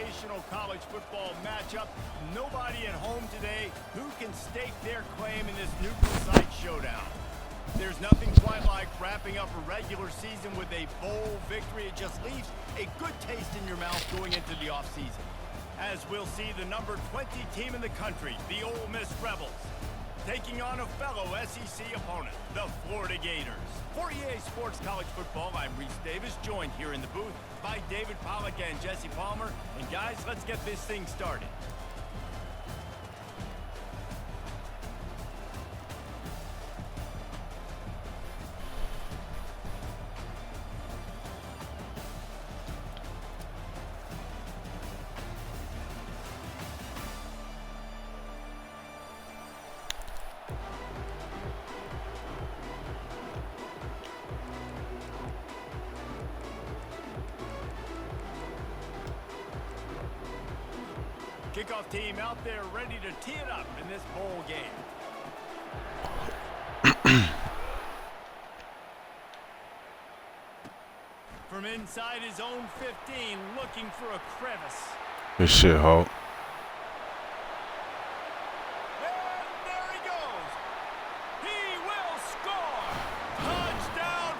sensational college football matchup. Nobody at home today who can stake their claim in this neutral site showdown. There's nothing quite like wrapping up a regular season with a bowl victory. It just leaves a good taste in your mouth going into the offseason. As we'll see the number 20 team in the country, the Ole Miss Rebels, taking on a fellow SEC opponent, the Florida Gators. For EA Sports College Football, I'm Reese Davis, joined here in the booth by David Pollack and Jesse Palmer. And guys, let's get this thing started. Kickoff team out there ready to tee it up in this bowl game. From inside his own 15, looking for a crevice. Good shit, Hulk. And there he goes. He will score. Touchdown.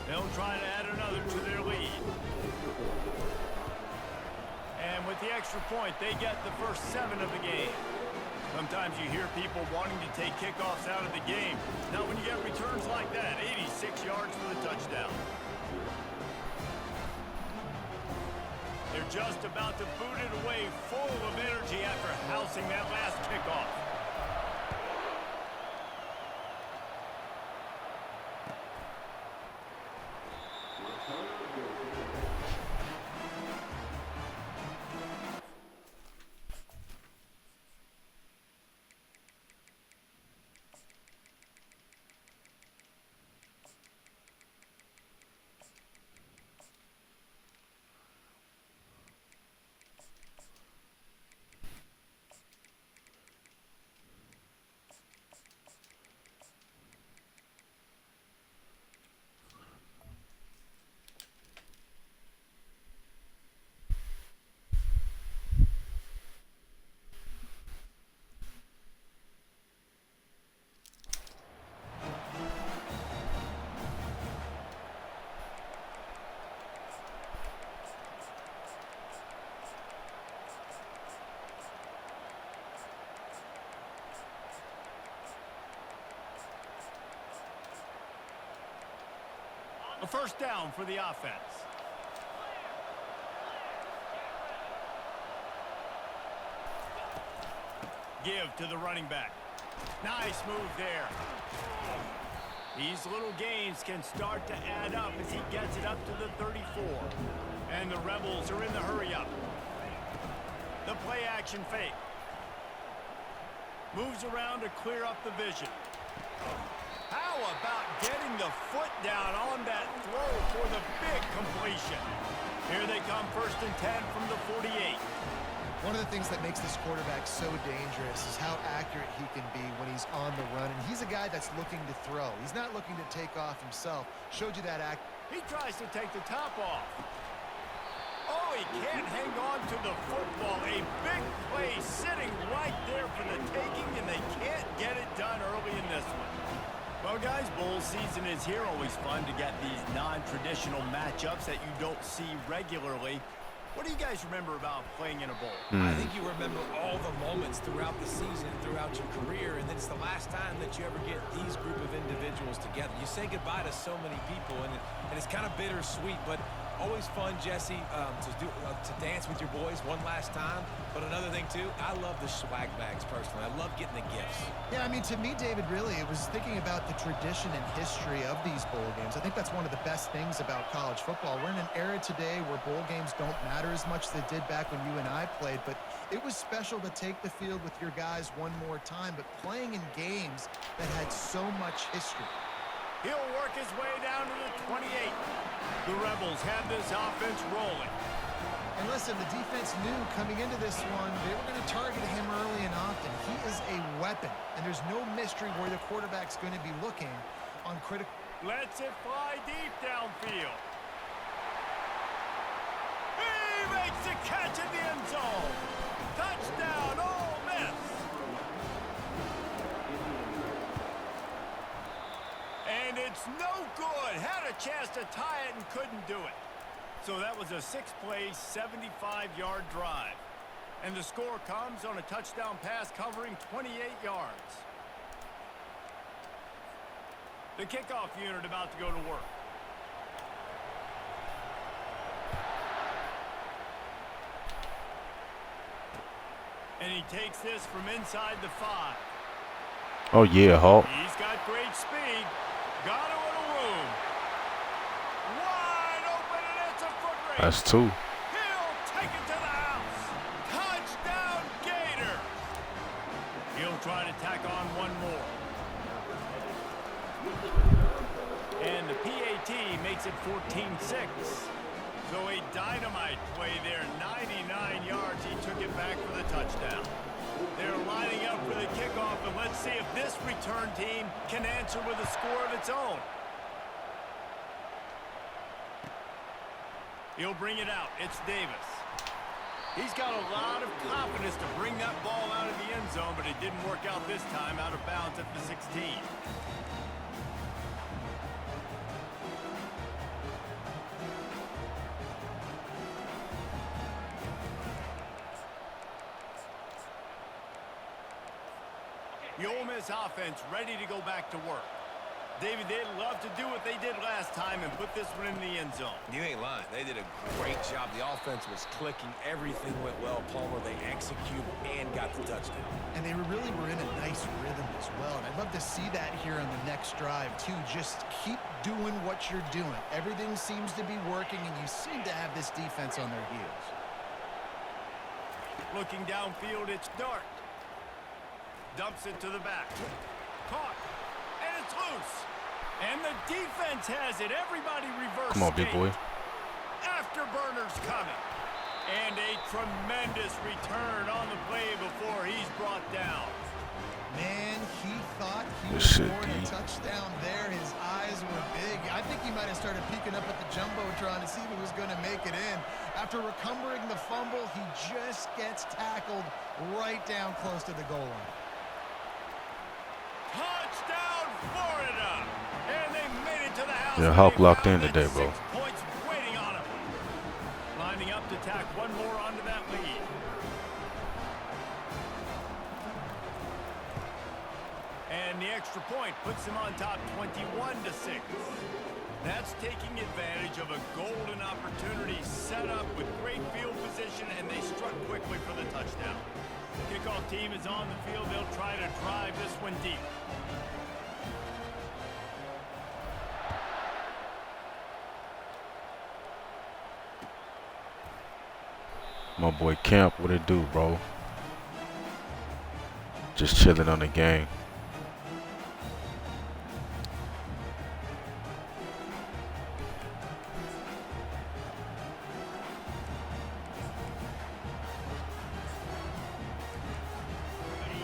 They'll try to add another to their lead. And with the extra point, they get the first 7 of the game. Sometimes you hear people wanting to take kickoffs out of the game. Not when you get returns like that, 86 yards for the touchdown. They're just about to boot it away full of energy after housing that last kickoff. A first down for the offense. Give to the running back. Nice move there. These little gains can start to add up as he gets it up to the 34. And the Rebels are in the hurry-up. The play-action fake. Moves around to clear up the vision. How about getting the foot down on that throw for the big completion? Here they come, 1st and 10 from the 48. One of the things that makes this quarterback so dangerous is how accurate he can be when he's on the run. And he's a guy that's looking to throw. He's not looking to take off himself. Showed you that act. He tries to take the top off. Oh, he can't hang on to the football. A big play sitting right there for the taking, and they can't get it done early in this one. Well, guys, bowl season is here. Always fun to get these non-traditional matchups that you don't see regularly. What do you guys remember about playing in a bowl? I think you remember all the moments throughout the season and throughout your career, and then it's the last time that you ever get these group of individuals together. You say goodbye to so many people, and it's kind of bittersweet, but always fun, Jesse, to dance with your boys one last time. But another thing, too, I love the swag bags, personally. I love getting the gifts. Yeah, I mean, to me, David, really, it was thinking about the tradition and history of these bowl games. I think that's one of the best things about college football. We're in an era today where bowl games don't matter as much as they did back when you and I played, but it was special to take the field with your guys one more time, but playing in games that had so much history. He'll work his way down to the 28. The Rebels have this offense rolling. And listen, the defense knew coming into this one, they were going to target him early and often. He is a weapon, and there's no mystery where the quarterback's going to be looking on critical. Lets it fly deep downfield. He makes the catch in the end zone. Touchdown, Ole Miss. And it's no good. Had a chance to tie it and couldn't do it. So that was a 6-play, 75-yard drive. And the score comes on a touchdown pass covering 28 yards. The kickoff unit about to go to work. And he takes this from inside the 5. Oh, yeah, Hulk. He's got great speed. Got a little room. Wide open, and it's a foot race. That's 2. He'll take it to the house. Touchdown, Gators. He'll try to tack on one more. And the PAT makes it 14-6. So a dynamite play there, 99 yards. He took it back for the touchdown. They're lining up for the kickoff, and let's see if this return team can answer with a score of its own. He'll bring it out. It's Davis. He's got a lot of confidence to bring that ball out of the end zone, but it didn't work out this time, out of bounds at the 16. The Ole Miss offense ready to go back to work. David, they'd love to do what they did last time and put this one in the end zone. You ain't lying. They did a great job. The offense was clicking. Everything went well. Palmer, they executed and got the touchdown. And they really were in a nice rhythm as well. And I'd love to see that here on the next drive, too. Just keep doing what you're doing. Everything seems to be working, and you seem to have this defense on their heels. Looking downfield, it's Dart. Dumps it to the back. Caught. And it's loose. And the defense has it. Everybody reverse. Come on, big boy. Afterburners coming. And a tremendous return on the play before he's brought down. Man, he thought he Good was shit, scoring a D. touchdown there. His eyes were big. I think he might have started peeking up at the Jumbotron to see if he was going to make it in. After recombering the fumble, he just gets tackled right down close to the goal line. Touchdown, Florida! And they made it to the house. Yeah, Hawk locked in today, bro. 6 points waiting on him. Lining up to tack one more onto that lead. And the extra point puts them on top 21-6. That's taking advantage of a golden opportunity set up with great field position, and they struck quickly for the touchdown. Kickoff team is on the field. They'll try to drive this one deep. My boy Camp, what it do, bro? Just chilling on the game.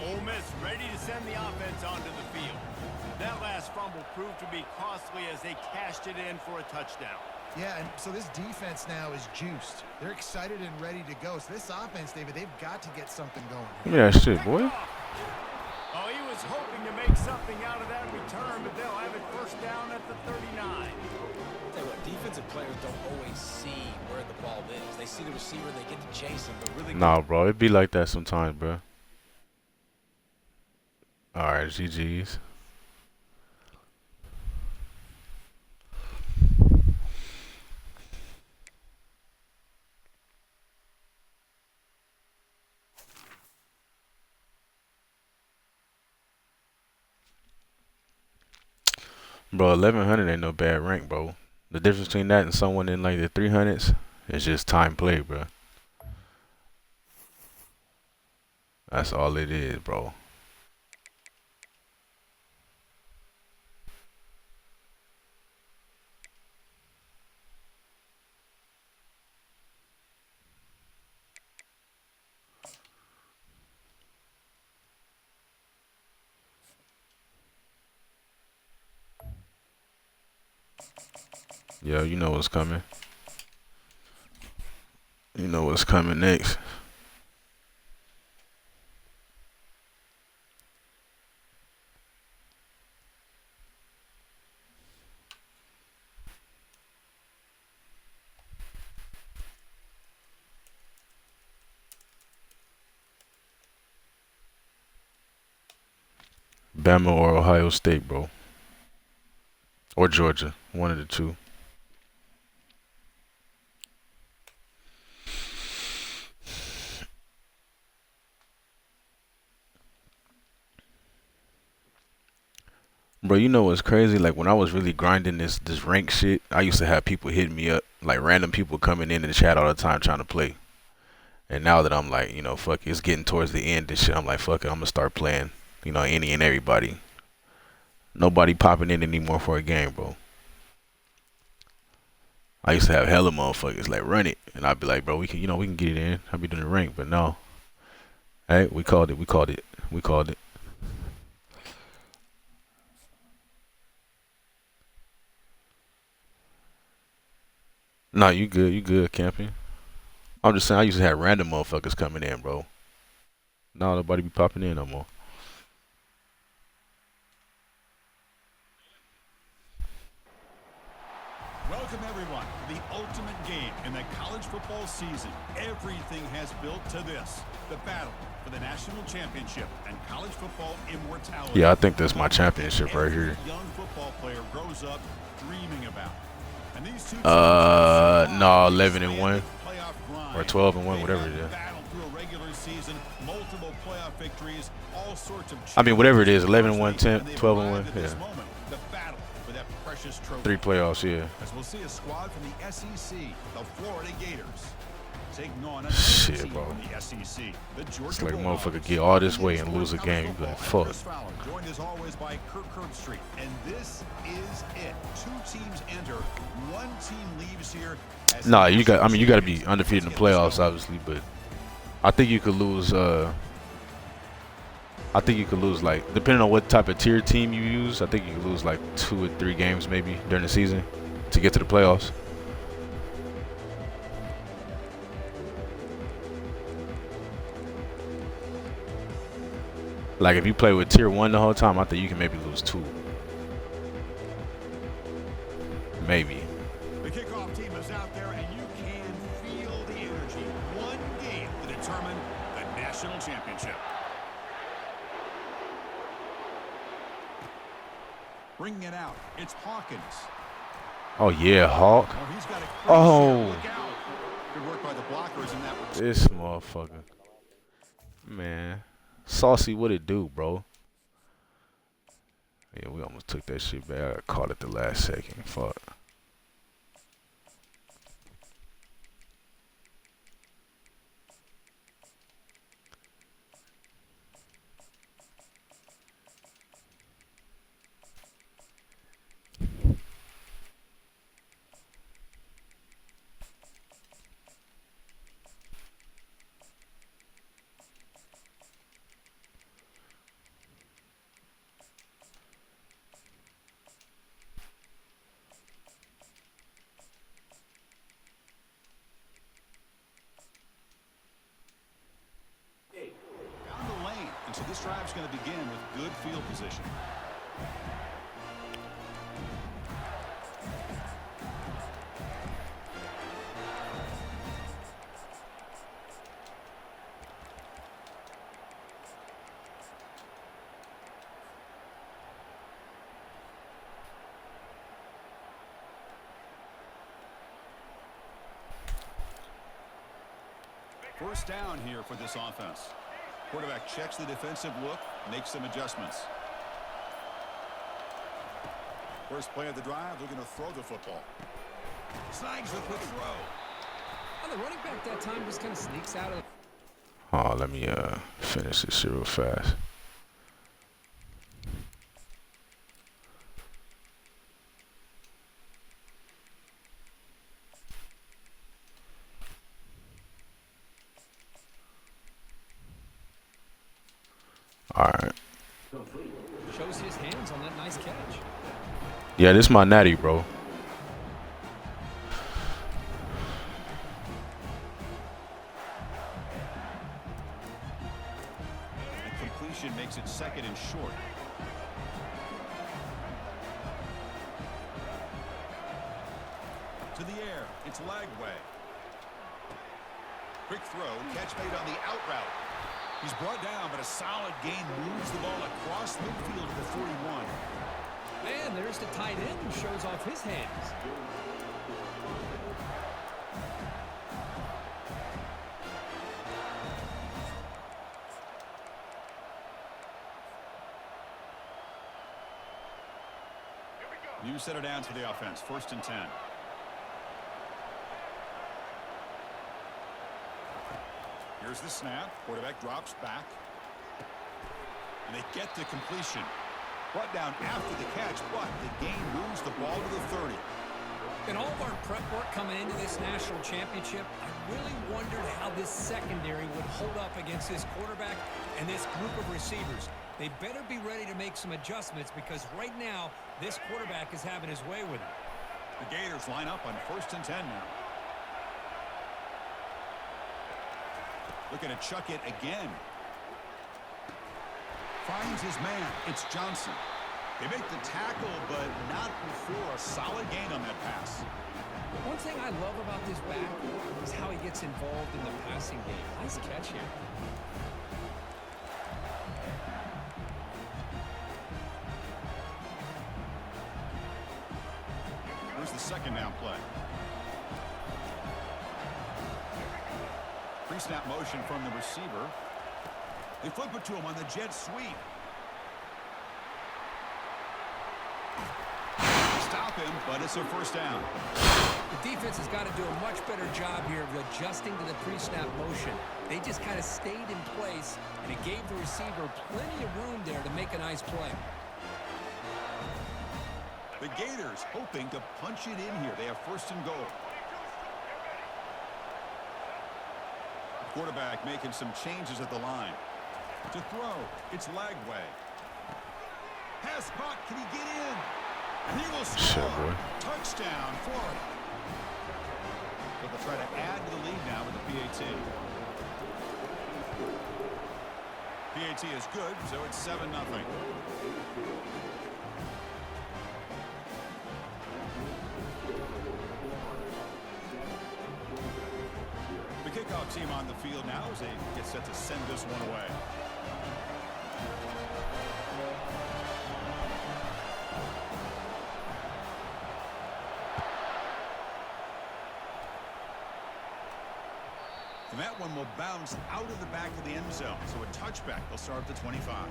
Ole Miss ready to send the offense onto the field. That last fumble proved to be costly as they cashed it in for a touchdown. Yeah, and so this defense now is juiced. They're excited and ready to go. So this offense, David, they've got to get something going. Yeah, shit, boy. Oh, he was hoping to make something out of that return, but they'll have it first down at the 39. Tell you what, defensive players don't always see where the ball is. They see the receiver, they get to chase him, but really. Nah, bro, it be like that sometimes, bro. All right, GG's. Bro, 1100 ain't no bad rank, bro. The difference between that and someone in like the 300s is just time played, bro. That's all it is, bro. Yo, you know what's coming. You know what's coming next. Bama or Ohio State, bro. Or Georgia. One of the two. Bro, you know what's crazy? Like when I was really grinding this rank shit, I used to have people hitting me up, like random people coming in the chat all the time trying to play. And now that I'm like, you know, fuck it, it's getting towards the end and shit, I'm like, fuck it, I'm gonna start playing, you know, any and everybody. Nobody popping in anymore for a game, bro. I used to have hella motherfuckers like run it, and I'd be like, bro, we can, you know, we can get it in. I'd be doing the rank, but no. Hey, we called it. We called it. We called it. Nah, you good. You good, camping. I'm just saying, I used to have random motherfuckers coming in, bro. Now nobody be popping in no more. Welcome, everyone, to the ultimate game in the college football season. Everything has built to this, the battle for the national championship and college football immortality. Yeah, I think that's my championship right here. Every young football player grows up dreaming about. And these two no, 11-1 or 12-1, whatever it is. Through a regular season, multiple playoff victories, all sorts of. I mean, whatever it is, 11-1, 10, 12-1, yeah. The battle for that precious trophy. 3 playoffs, yeah. As we'll see a squad from the SEC, the Florida Gators, taking on another Shit, team bro. from the SEC, the Georgia It's like a Bulldogs. motherfucker get all this way and lose a game. You be like, fuck. Chris Fowler, joined as always by Kirk Herbstreit, and this is it. 2 teams enter, 1 team leaves here. Nah, you got. I mean, you got to be undefeated in the playoffs, obviously, but I think you could lose. I think you could lose, like, depending on what type of tier team you use, I think you could lose like 2 or 3 games maybe during the season to get to the playoffs. Like if you play with tier 1 the whole time, I think you can maybe lose 2. Maybe. The kickoff team is out there, and you can feel the energy. 1 game to determine the national championship. Bringing it out, it's Hawkins. Oh yeah, Hawk. Oh, he's got a crazy Oh. look out. Good work by the blockers in that one. This motherfucker. Man. Saucy, what it do, bro? Yeah, we almost took that shit back. I caught it the last second. Fuck. This drive's going to begin with good field position. First down here for this offense. Quarterback checks the defensive look, makes some adjustments. First play of the drive, they're going to throw the football. Snags with the throw. Oh, the running back that time just kind of sneaks out of. Oh, let me finish this shit real fast. All right. Shows his hands on that nice catch. Yeah, this is my natty, bro. And completion makes it second and short. To the air, it's Lagway. Quick throw, catch made on the out route. He's brought down, but a solid gain moves the ball across midfield to the 41. And there's the tight end who shows off his hands. New center down for the offense, 1st and 10. Here's the snap. Quarterback drops back. And they get the completion. Brought down after the catch, but the gain moves the ball to the 30. In all of our prep work coming into this national championship, I really wondered how this secondary would hold up against this quarterback and this group of receivers. They better be ready to make some adjustments because right now, this quarterback is having his way with it. The Gators line up on 1st and 10 now. Looking to chuck it again. Finds his man. It's Johnson. They make the tackle, but not before a solid gain on that pass. One thing I love about this back is how he gets involved in the passing game. Nice catch here. Here's the second down play. Pre-snap motion from the receiver. They flip it to him on the jet sweep. Stop him, but it's a first down. The defense has got to do a much better job here of adjusting to the pre-snap motion. They just kind of stayed in place, and it gave the receiver plenty of room there to make a nice play. The Gators hoping to punch it in here. They have 1st and goal. Quarterback making some changes at the line. To throw, it's Lagway. Pass caught, can he get in? And he will score. Shit, boy. Touchdown, Florida. But they'll try to add to the lead now with the PAT. PAT is good, so it's 7-0. The kickoff team on the field now as they get set to send this one away. And that one will bounce out of the back of the end zone. So a touchback. They'll start at the 25.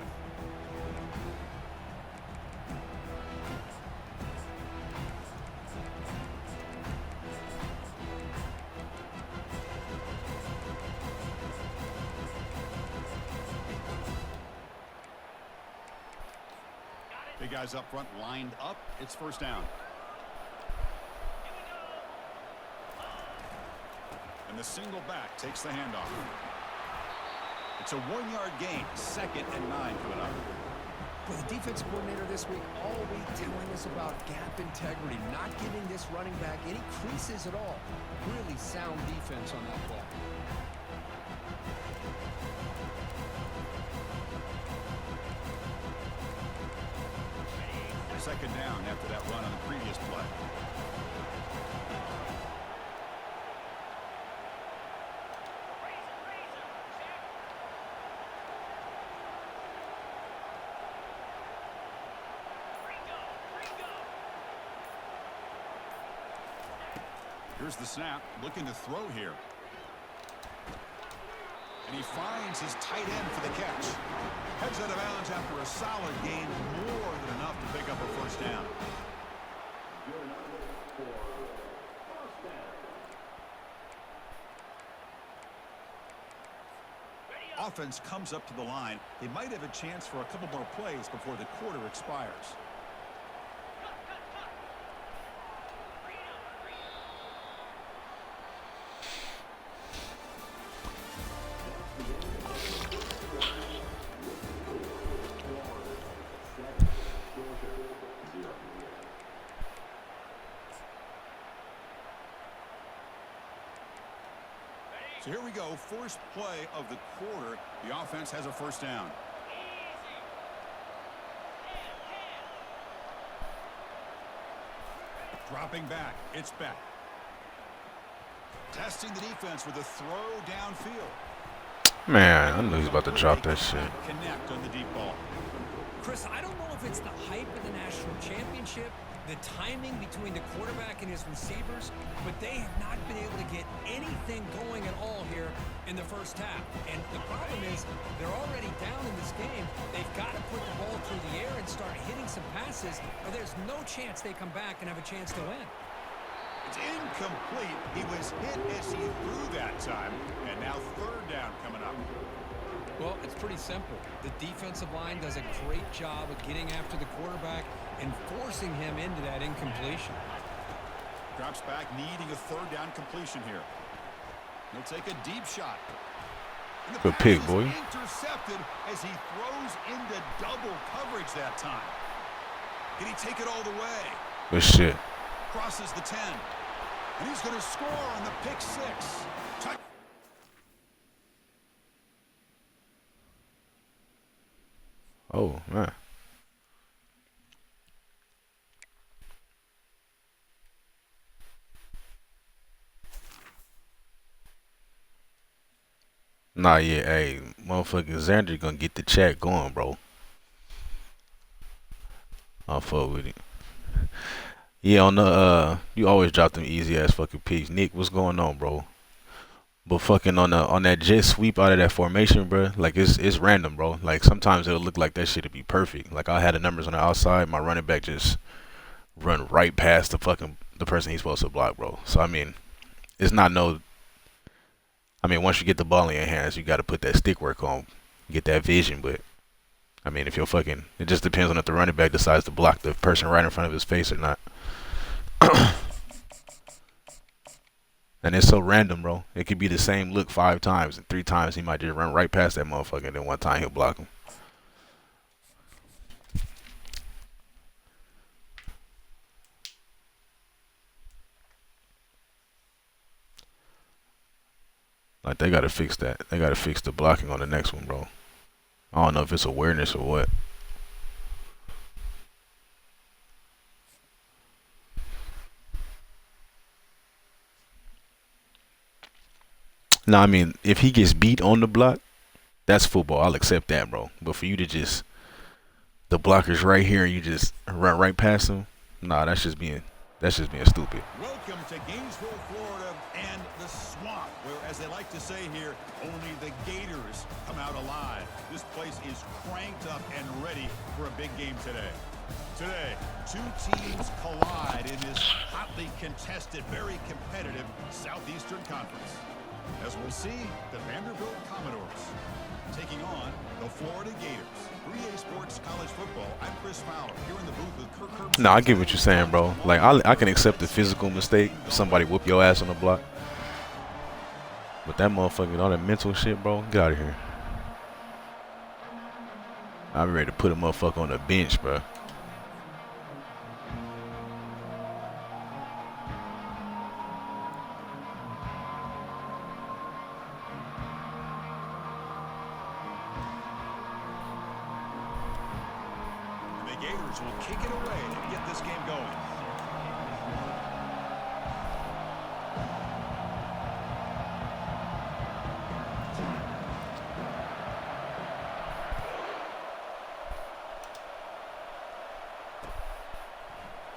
Big guys up front lined up. It's 1st down. And the single back takes the handoff. It's a 1-yard gain. 2nd and 9 coming up. Well, the defense coordinator this week all week telling us about gap integrity, not giving this running back any creases at all. Really sound defense on that play. second down after that run on the previous play. Here's the snap, looking to throw here. And he finds his tight end for the catch. Heads out of bounds after a solid gain, more than enough to pick up a first down. Offense comes up to the line. They might have a chance for a couple more plays before the quarter expires. So here we go, first play of the quarter. The offense has a first down. Dropping back, it's back. Testing the defense with a throw downfield. Man, I knew he was about to drop that shit. Connect on the deep ball. Chris, I don't know if it's the hype of the national championship, the timing between the quarterback and his receivers, but they have not been able to get anything going at all here in the first half. And the problem is they're already down in this game. They've got to put the ball through the air and start hitting some passes, or there's no chance they come back and have a chance to win. It's incomplete. He was hit as he threw that time, and now third down coming up. Well, it's pretty simple. The defensive line does a great job of getting after the quarterback and forcing him into that incompletion. Drops back, needing a third down completion here. He'll take a deep shot. And the Good pass pick, is boy. intercepted as he throws into double coverage that time. Can he take it all the way? Good shit. Crosses the 10. And he's going to score on the pick six. Oh, man. Nah, yeah, hey, motherfucking Xander gonna get the chat going, bro. I'll fuck with it. Yeah, on the you always drop them easy ass fucking picks. Nick, what's going on, bro? But fucking on that jet sweep out of that formation, bro, like it's random, bro. Like sometimes it'll look like that shit'll be perfect. Like I had the numbers on the outside, my running back just run right past the person he's supposed to block, bro. So I mean, it's not no. I mean, once you get the ball in your hands, you got to put that stick work on, get that vision. But I mean, if you're fucking, it just depends on if the running back decides to block the person right in front of his face or not. And it's so random, bro. It could be the same look 5 times, and 3 times he might just run right past that motherfucker, and then 1 time he'll block him. Like, they gotta fix that. They gotta fix the blocking on the next one, bro. I don't know if it's awareness or what. Now, I mean, if he gets beat on the block, that's football. I'll accept that, bro. But for you to just, the blocker's right here and you just run right past him, nah, that's just being stupid. Welcome to Gainesville, Florida, and the swamp, where, as they like to say here, only the Gators come out alive. This place is cranked up and ready for a big game today. Today, 2 teams collide in this hotly contested, very competitive Southeastern Conference. As we'll see, the Vanderbilt Commodores taking on the Florida Gators. For easports college football, I'm Chris Fowler here in the booth with Kirk Herbst. Nah, I get what you're saying, bro. Like, I can accept the physical mistake, somebody whoop your ass on the block. But that motherfucking, all that mental shit, bro, get out of here. I'm ready to put a motherfucker on the bench, bro. Gators will kick it away to get this game going.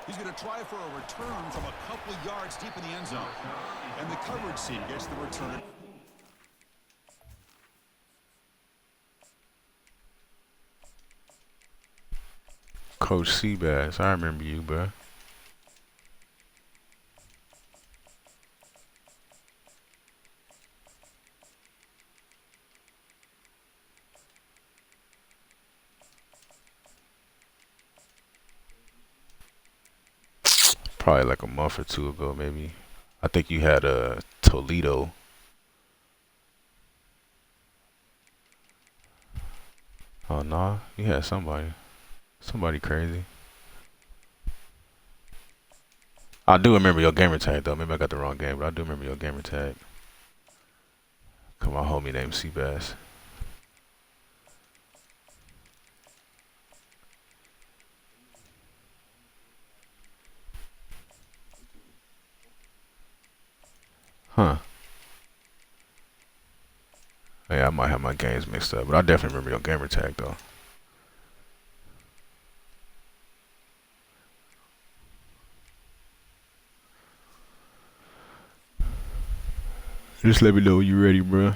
He's going to try for a return from a couple yards deep in the end zone. And the coverage team gets the return. Coach Seabass, I remember you, bro. Probably like a month or two ago, maybe. I think you had a Toledo. Oh nah, you had somebody crazy. I do remember your gamer tag though. Maybe I got the wrong game, but I do remember your gamer tag. Come on, homie named Seabass. Huh. Yeah, I might have my games mixed up, but I definitely remember your gamer tag though. Just let me know when you're ready, bro.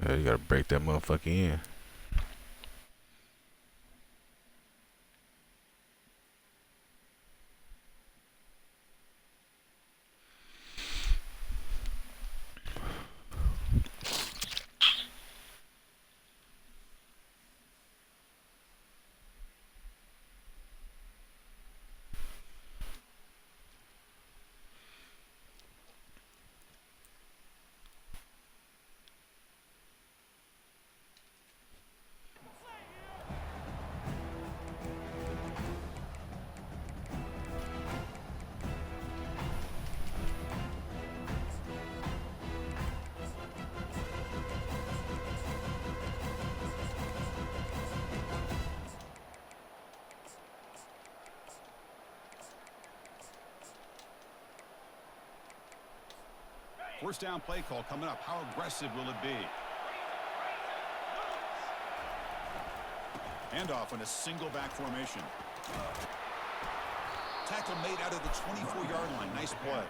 Yeah, you gotta break that motherfucker in. First down play call coming up. How aggressive will it be? Handoff in a single back formation. Tackle made out of the 24-yard line. Nice play.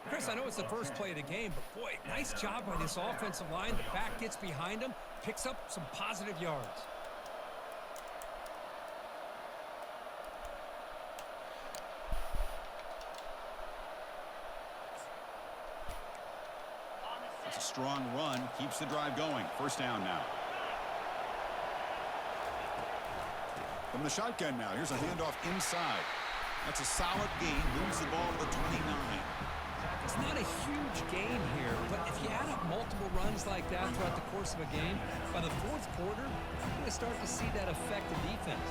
Chris, I know it's the first play of the game, but boy, nice job by this offensive line. The back gets behind him, picks up some positive yards. It's a strong run. Keeps the drive going. First down now. From the shotgun now. Here's a handoff inside. That's a solid gain. Moves the ball to the 29. It's not a huge gain here, but if you add up multiple runs like that throughout the course of a game, by the fourth quarter, you're going to start to see that affect the defense.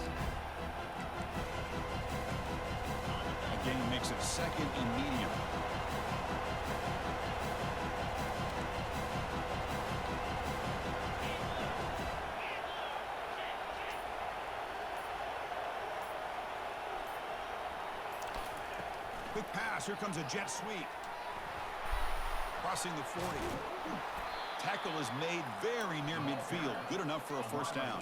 A gain makes it second and medium. Quick pass. Here comes a jet sweep. Crossing the 40. Tackle is made very near midfield. Good enough for a first down.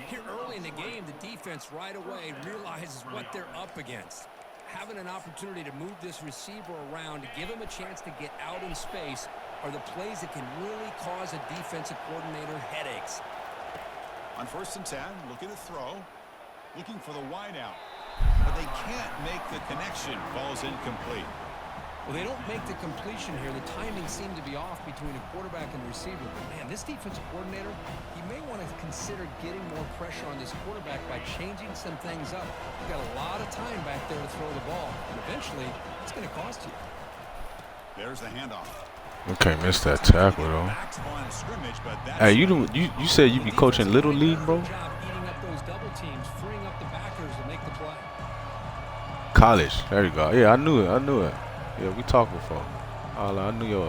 Here early in the game, the defense right away realizes what they're up against. Having an opportunity to move this receiver around to give him a chance to get out in space are the plays that can really cause a defensive coordinator headaches. On 1st and 10, looking to throw. Looking for the wide out. But they can't make the connection. Ball's incomplete. Well, they don't make the completion here. The timing seemed to be off between a quarterback and receiver. But, man, this defensive coordinator, he may want to consider getting more pressure on this quarterback by changing some things up. You've got a lot of time back there to throw the ball. And eventually, it's going to cost you. There's the handoff. Okay, missed that tackle, though. Hey, you said you be coaching Little League, bro? Eating up those double teams, freeing up the backers to make the play. College. There you go. Yeah, I knew it. Yeah, we talked before. I knew your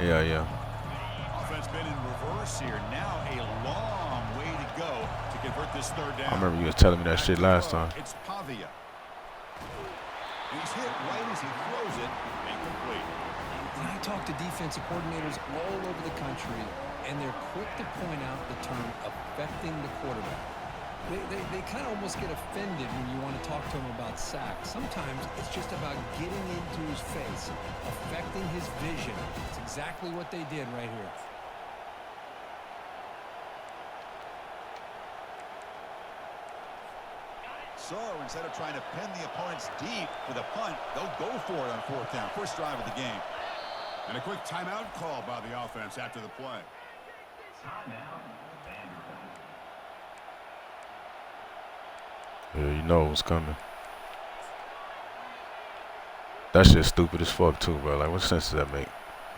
Yeah. Offense been in reverse here. Now a long way to go to convert this third down. I remember you was telling me that shit last time. It's Pavia. He's hit right as he throws it. Incomplete. And I talk to defensive coordinators all over the country, and they're quick to point out the term affecting the quarterback. They kind of almost get offended when you want to talk to them about sacks. Sometimes it's just about getting into his face, affecting his vision. It's exactly what they did right here. So instead of trying to pin the opponents deep for the punt, they'll go for it on fourth down. First drive of the game. And a quick timeout call by the offense after the play. Yeah, you know what's coming. That shit's stupid as fuck too, bro. Like, what sense does that make?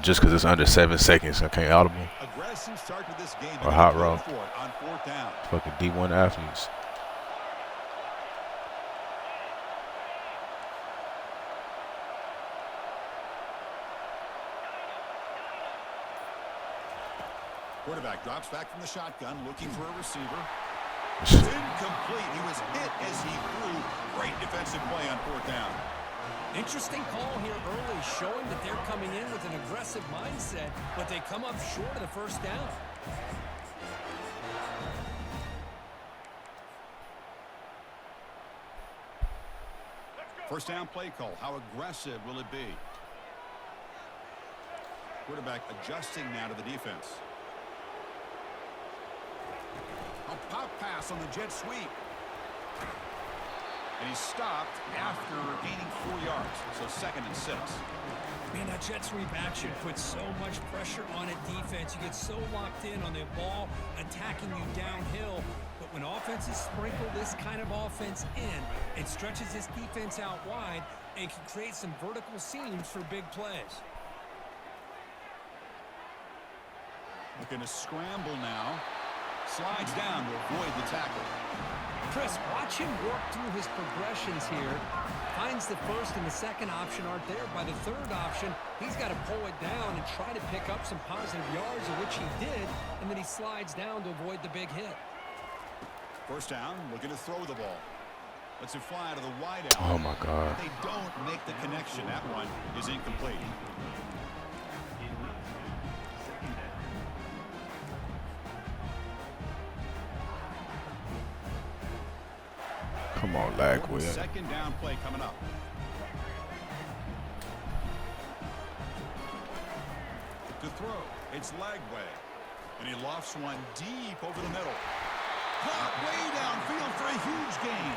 Just because it's under 7 seconds, I can't audible. Aggressive start to this game. Or hot route. On fourth down. Fucking D1 athletes. Quarterback drops back from the shotgun, looking for a receiver. It's incomplete. He was hit as he threw. Great defensive play on fourth down. Interesting call here early, showing that they're coming in with an aggressive mindset, but they come up short of the first down. First down play call. How aggressive will it be? Quarterback adjusting now to the defense. A pop pass on the jet sweep. And he's stopped after gaining 4 yards. So 2nd and 6. Man, that jet sweep action puts so much pressure on a defense. You get so locked in on the ball attacking you downhill. But when offenses sprinkle this kind of offense in, it stretches this defense out wide and can create some vertical seams for big plays. Looking to scramble now. Slides down to avoid the tackle. Chris, watch him work through his progressions here. Finds the first and the second option aren't there. By the third option, he's got to pull it down and try to pick up some positive yards, of which he did, and then he slides down to avoid the big hit. First down, looking to throw the ball. Lets it fly to the wide out. Oh my God. They don't make the connection. That one is incomplete. Come on, Lagway. Second down play coming up. To throw, it's Lagway. And he lofts one deep over the middle. Caught way downfield for a huge gain.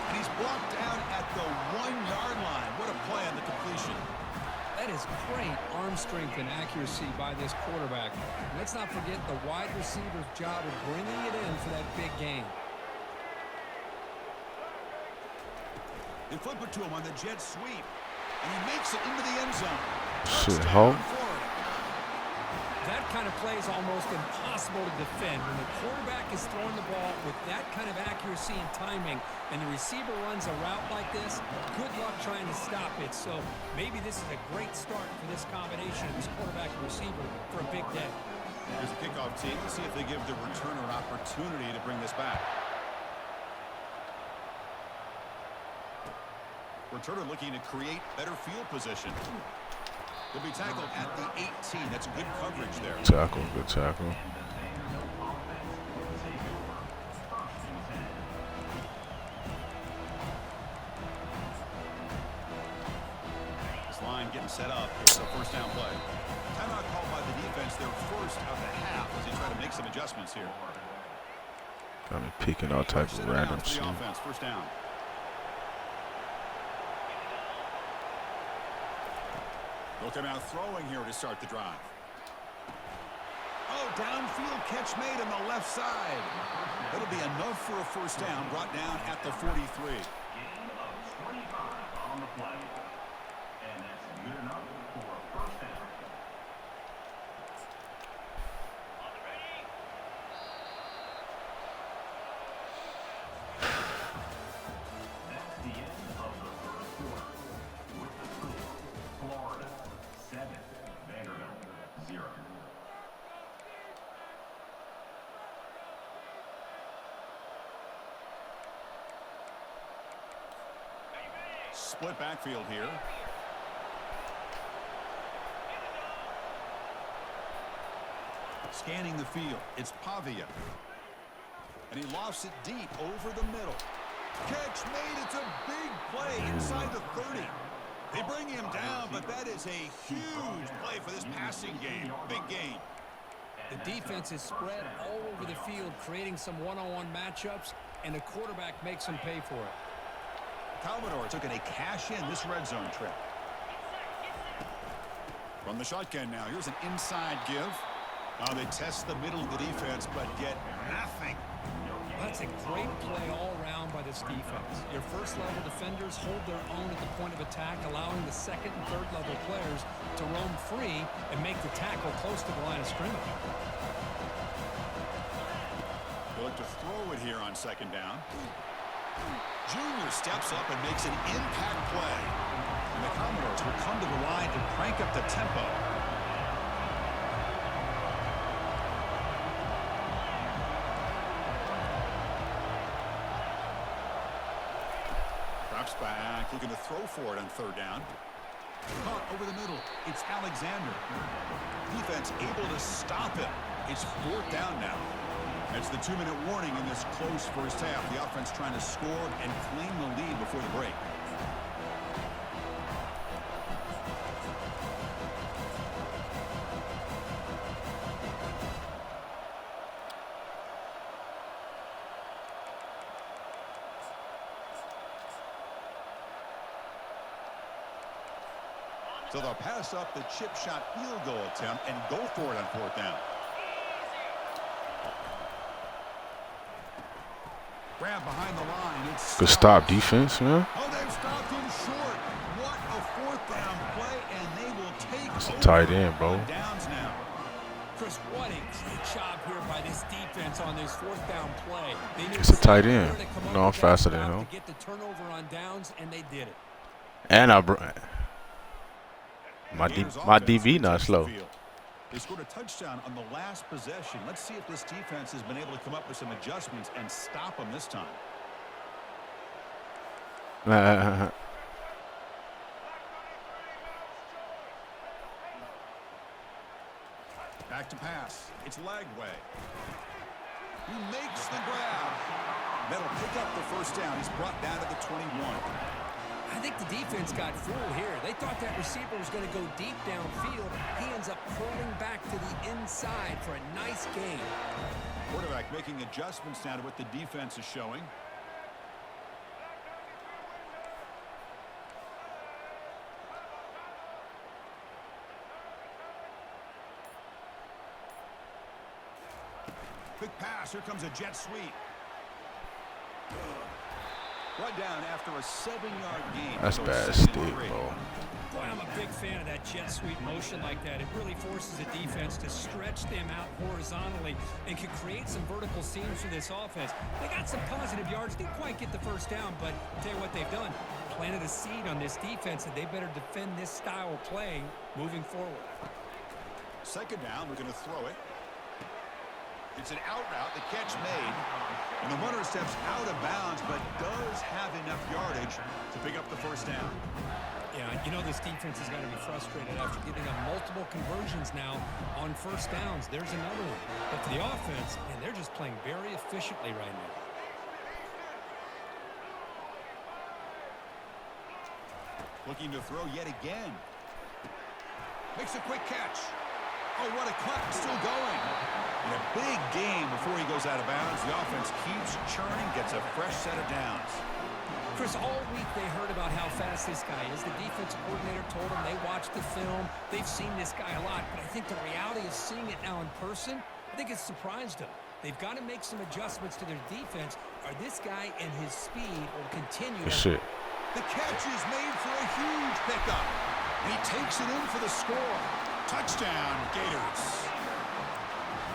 And he's blocked down at the 1-yard line. What a play on the completion. That is great arm strength and accuracy by this quarterback. And let's not forget the wide receiver's job of bringing it in for that big gain. They flip it to him on the jet sweep. And he makes it into the end zone. Shit, ho. That kind of play is almost impossible to defend. When the quarterback is throwing the ball with that kind of accuracy and timing, and the receiver runs a route like this, good luck trying to stop it. So maybe this is a great start for this combination of this quarterback and receiver for a big day. Here's the kickoff team. Let's see if they give the returner an opportunity to bring this back. Returner looking to create better field position. He'll be tackled at the 18. That's good coverage there. Tackle, good tackle. This line getting set up. It's a first down play. Timeout called by the defense, their first of the half as they try to make some adjustments here. I'm picking all types of random shit. Offense, first down. They'll come out throwing here to start the drive. Oh, downfield catch made on the left side. That'll be enough for a first down, brought down at the 43. Gain of 25 on the play. And that's good enough for a first down. That's the end of the first quarter. With the score, Florida 7, Vanderbilt 0. Split backfield here. Scanning the field. It's Pavia. And he lofts it deep over the middle. Catch made. It's a big play inside the 30. They bring him down, but that is a huge play for this passing game. Big gain. The defense is spread all over the field, creating some one-on-one matchups, and the quarterback makes them pay for it. Commodores looking to cash in this red zone trip. From the shotgun now, here's an inside give. They test the middle of the defense, but get nothing. That's a great play all around by this defense. Your first-level defenders hold their own at the point of attack, allowing the second and third-level players to roam free and make the tackle close to the line of scrimmage. They look to throw it here on second down. Junior steps up and makes an impact play. And the Commodores will come to the line to crank up the tempo. Drops back, looking to throw for it on third down. Caught over the middle. It's Alexander. Defense able to stop him. It's fourth down now. It's the 2-minute warning in this close first half. The offense trying to score and claim the lead before the break. So they'll pass up the chip shot field goal attempt and go for it on fourth down. Grab behind the line. It's Good stop defense, man. Oh, they've stopped him short. What a fourth down play, and they will take It's a over tight end, bro. on downs now. Chris, what a great job here by this defense on this fourth down play. They knew It's a tight exactly end. where to come up No, I'm with that faster than stop him. to get the turnover on downs, and they did it. And my Gators my offense DB not takes the slow. field. They scored a touchdown on the last possession. Let's see if this defense has been able to come up with some adjustments and stop them this time. Back to pass. It's Lagway. He makes the grab. That'll pick up the first down. He's brought down to the 21. I think the defense got fooled here. They thought that receiver was going to go deep downfield. He ends up pulling back to the inside for a nice gain. Quarterback making adjustments now to what the defense is showing. Quick pass. Here comes a jet sweep. Brought down after a 7-yard gain. That's So bad second stick, and 3. bro. Boy, I'm a big fan of that jet sweep motion like that. It really forces the defense to stretch them out horizontally and can create some vertical seams for this offense. They got some positive yards. Didn't quite get the first down, but I'll tell you what they've done. Planted a seed on this defense, and they better defend this style of play moving forward. Second down, we're going to throw it. It's an out route, the catch made. And the runner steps out of bounds, but does have enough yardage to pick up the first down. Yeah, you know this defense is going to be frustrated after giving up multiple conversions now on first downs. There's another one. But for the offense, and they're just playing very efficiently right now. Looking to throw yet again. Makes a quick catch. Oh, what a cut. Still going. And a big game before he goes out of bounds. The offense keeps churning, gets a fresh set of downs. Chris, all week they heard about how fast this guy is. The defensive coordinator told them they watched the film. They've seen this guy a lot, but I think the reality is seeing it now in person, I think it's surprised them. They've got to make some adjustments to their defense, or this guy and his speed will continue. Shit. The catch is made for a huge pickup. And he takes it in for the score. Touchdown, Gators.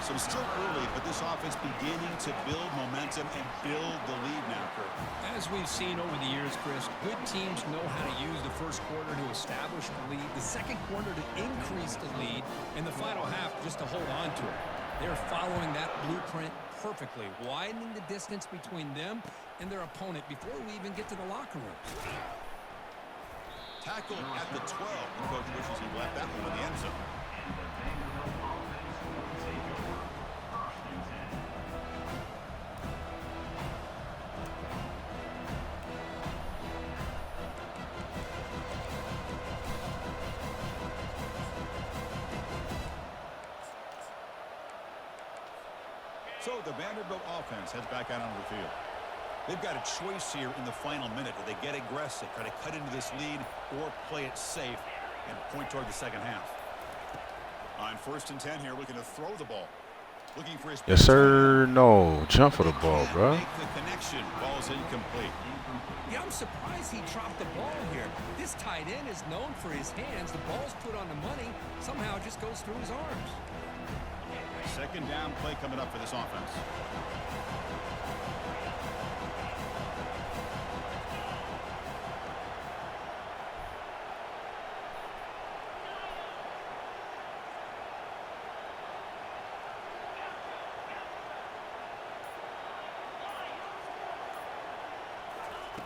So still early, but this offense beginning to build momentum and build the lead now, Kurt. As we've seen over the years, Chris, good teams know how to use the first quarter to establish the lead, the second quarter to increase the lead, and the final half just to hold on to it. They're following that blueprint perfectly, widening the distance between them and their opponent before we even get to the locker room. Tackle at the 12. The coach wishes he left that one in the end zone. So the Vanderbilt offense heads back out onto the field. They've got a choice here in the final minute. Do they get aggressive, try to cut into this lead, or play it safe and point toward the second half? On 1st and 10 here, looking to throw the ball. Looking for his... Yes, sir. No. Jump for the ball, bro. Make the connection. Ball's incomplete. Yeah, I'm surprised he dropped the ball here. This tight end is known for his hands. The ball's put on the money. Somehow it just goes through his arms. Second down play coming up for this offense.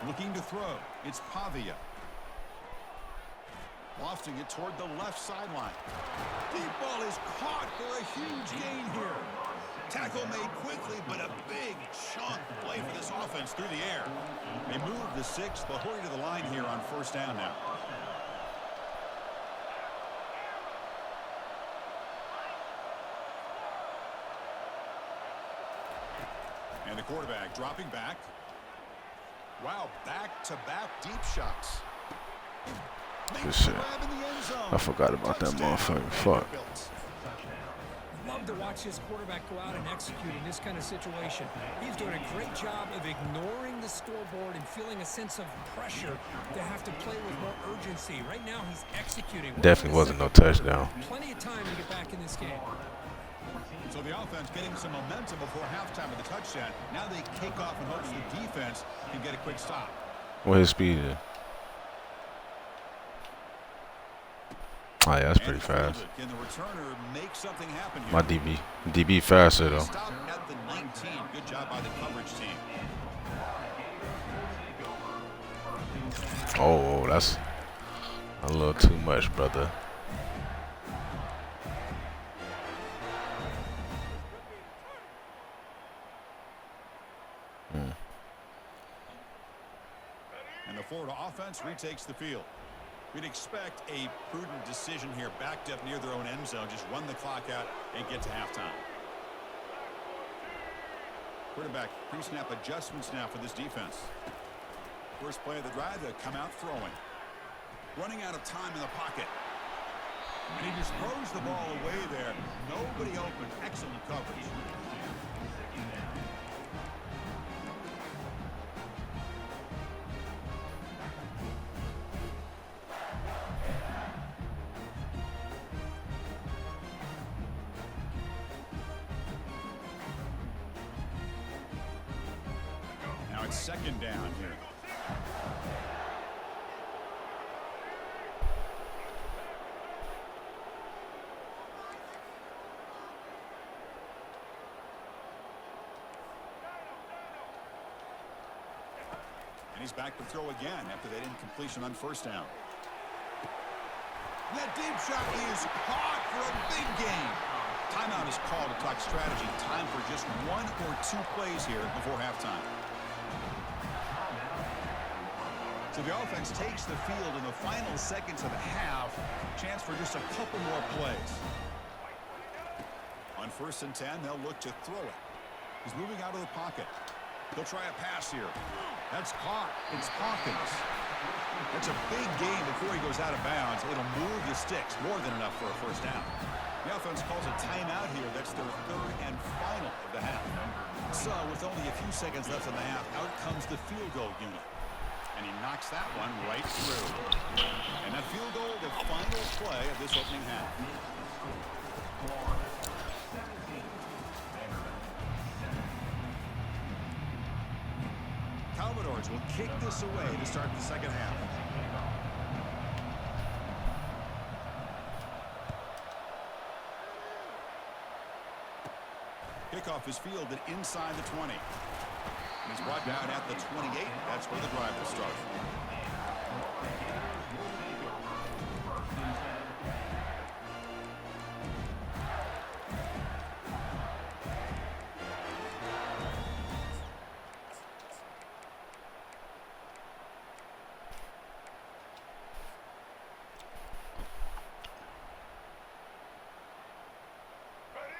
Looking to throw. It's Pavia. Lofting it toward the left sideline. Deep ball is caught for a huge gain here. Tackle made quickly, but a big chunk play for this offense through the air. They move the 6th. They'll hurry to the line here on 1st down now. And the quarterback dropping back. Wow, back-to-back deep shots. Good shit. I forgot about that motherfucker. Fuck. Love to watch this quarterback go out and execute in this kind of situation. He's doing a great job of ignoring the scoreboard and feeling a sense of pressure to have to play with more urgency. Right now, he's executing. Definitely wasn't no touchdown. Plenty of time to get back in this game. So the offense getting some momentum before halftime with the touchdown. Now they kick off in hopes the defense can get a quick stop. What his speed is? Oh yeah, that's pretty fast. Can the returner make something happen here? My DB faster though. Stop at the 19. Good job by the coverage team. Oh, that's a little too much, brother. And the Florida offense retakes the field. We'd expect a prudent decision here, backed up near their own end zone. Just run the clock out and get to halftime. Quarterback pre-snap adjustments now for this defense. First play of the drive, they come out throwing. Running out of time in the pocket. And he just throws the ball away there. Nobody open. Excellent coverage. Now it's second down here. And he's back to throw again after that incompletion on first down. That deep shot is caught for a big gain. Timeout is called to talk strategy. Time for just 1 or 2 plays here before halftime. So the offense takes the field in the final seconds of the half. Chance for just a couple more plays. On 1st and 10, they'll look to throw it. He's moving out of the pocket. They'll try a pass here. That's caught. It's Hawkins. That's a big gain before he goes out of bounds. It'll move the sticks. More than enough for a first down. The offense calls a timeout here. That's their third and final of the half. So with only a few seconds left in the half, out comes the field goal unit. And he knocks that one right through. And that field goal, the final play of this opening half. Commodores will kick this away to start the second half. Kickoff is fielded inside the 20. And he's brought down at the 28. That's where the drive will start.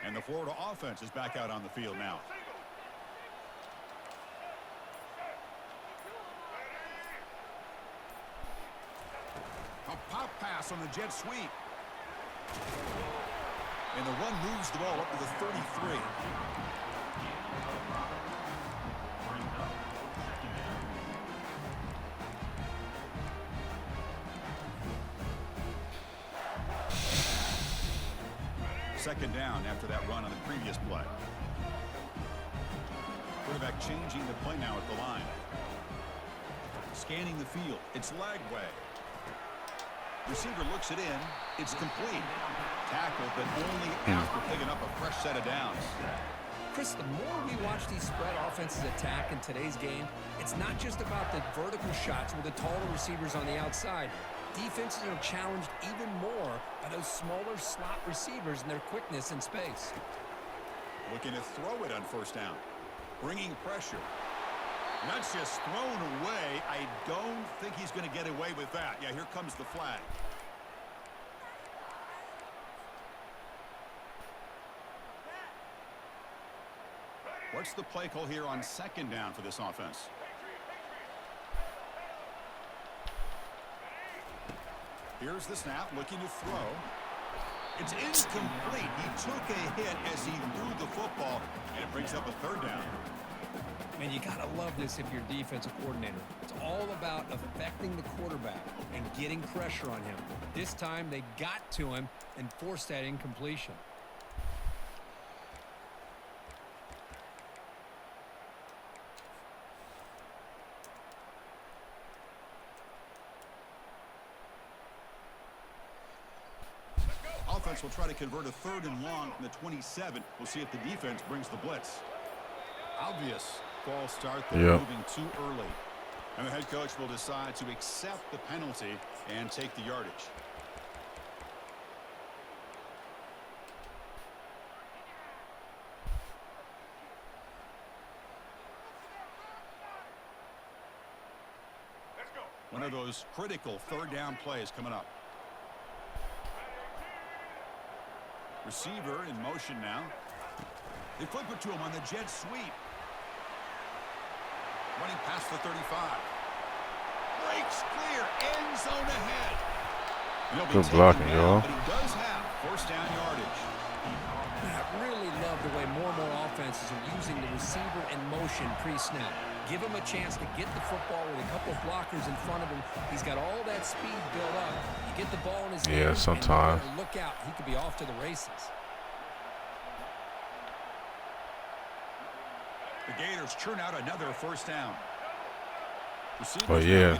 And the Florida offense is back out on the field now. A pop pass on the jet sweep. And the run moves the ball up to the 33. Second down after that run on the previous play. Quarterback changing the play now at the line. Scanning the field. It's Lagway. Receiver looks it in. It's complete. Tackled, but only after picking up a fresh set of downs. Chris, the more we watch these spread offenses attack in today's game, it's not just about the vertical shots with the taller receivers on the outside. Defenses are challenged even more by those smaller slot receivers and their quickness in space. Looking to throw it on first down. Bringing pressure. And that's just thrown away. I don't think he's going to get away with that. Yeah, here comes the flag. What's the play call here on second down for this offense? Here's the snap, looking to throw. It's incomplete. He took a hit as he threw the football, and it brings up a third down. Man, you got to love this if you're defensive coordinator. It's all about affecting the quarterback and getting pressure on him. This time, they got to him and forced that incompletion. Offense will try to convert a third and long from the 27. We'll see if the defense brings the blitz. Obvious false start there, moving too early. And the head coach will decide to accept the penalty and take the yardage. One of those critical third down plays coming up. Receiver in motion now. They flip it to him on the jet sweep. Running past the 35. Breaks clear. End zone ahead. Good blocking, y'all. But he does have first down yardage. I really love the way more and more offenses are using the receiver in motion pre-snap. Give him a chance to get the football with a couple of blockers in front of him. He's got all that speed built up. You get the ball in his hand. Yeah, sometimes. And look out. He could be off to the races. The Gators churn out another first down. Oh, yeah.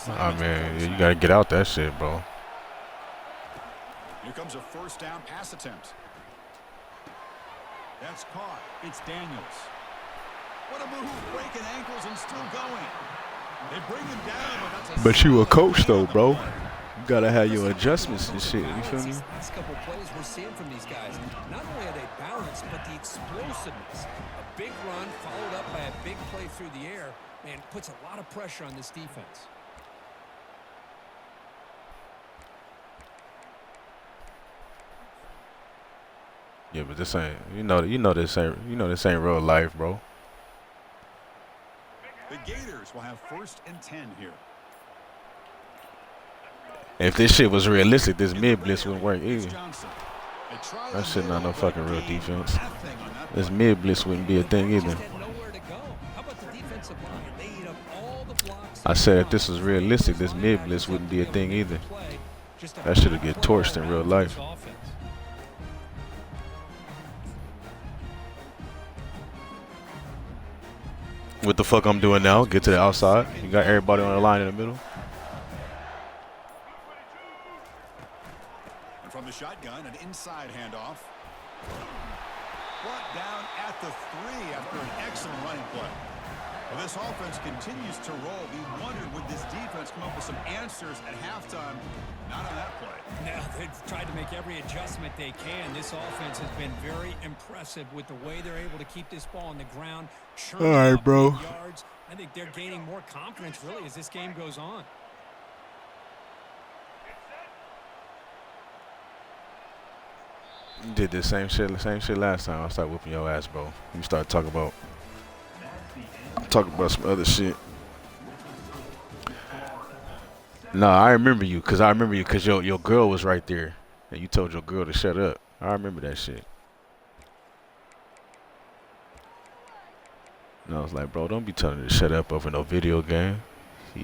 I mean, you got to get out that shit, bro. Here comes a first down pass attempt. That's caught. It's Daniels. What a move, breaking ankles and still going. They bring him down, but that's But you a coach, though, bro. You got to have your adjustments and shit. You feel me? These last couple plays we're seeing from these guys, not only are they balanced, but the explosiveness. A big run followed up by a big play through the air, man, puts a lot of pressure on this defense. Yeah, but this ain't, this ain't real life, bro. The Gators will have 1st and 10 here. If this shit was realistic, this mid blitz wouldn't work either. Johnson. They try That the shit not no middle, but fucking real gain defense. nothing on that This play. mid blitz wouldn't be a thing either. Just had nowhere to go. How about the defensive line? They eat up all the blocks. I said if this was realistic, this mid blitz wouldn't be a thing either. That shit'll get torched in real life. What the fuck I'm doing now? Get to the outside. You got everybody on the line in the middle. And from the shotgun, an inside handoff. Brought down at the 3 after an excellent running play. Well, this offense continues to roll. We wondered, would this defense come up with some answers at halftime? Not on that play. Now they've tried to make every adjustment they can. This offense has been very impressive with the way they're able to keep this ball on the ground. All right, bro. Yards. I think they're gaining more confidence really as this game goes on. You did the same shit last time. I started whooping your ass, bro. You start talking about some other shit. Nah, I remember you because your girl was right there, and you told your girl to shut up. I remember that shit. And I was like, bro, don't be telling her to shut up over no video game. Yeah.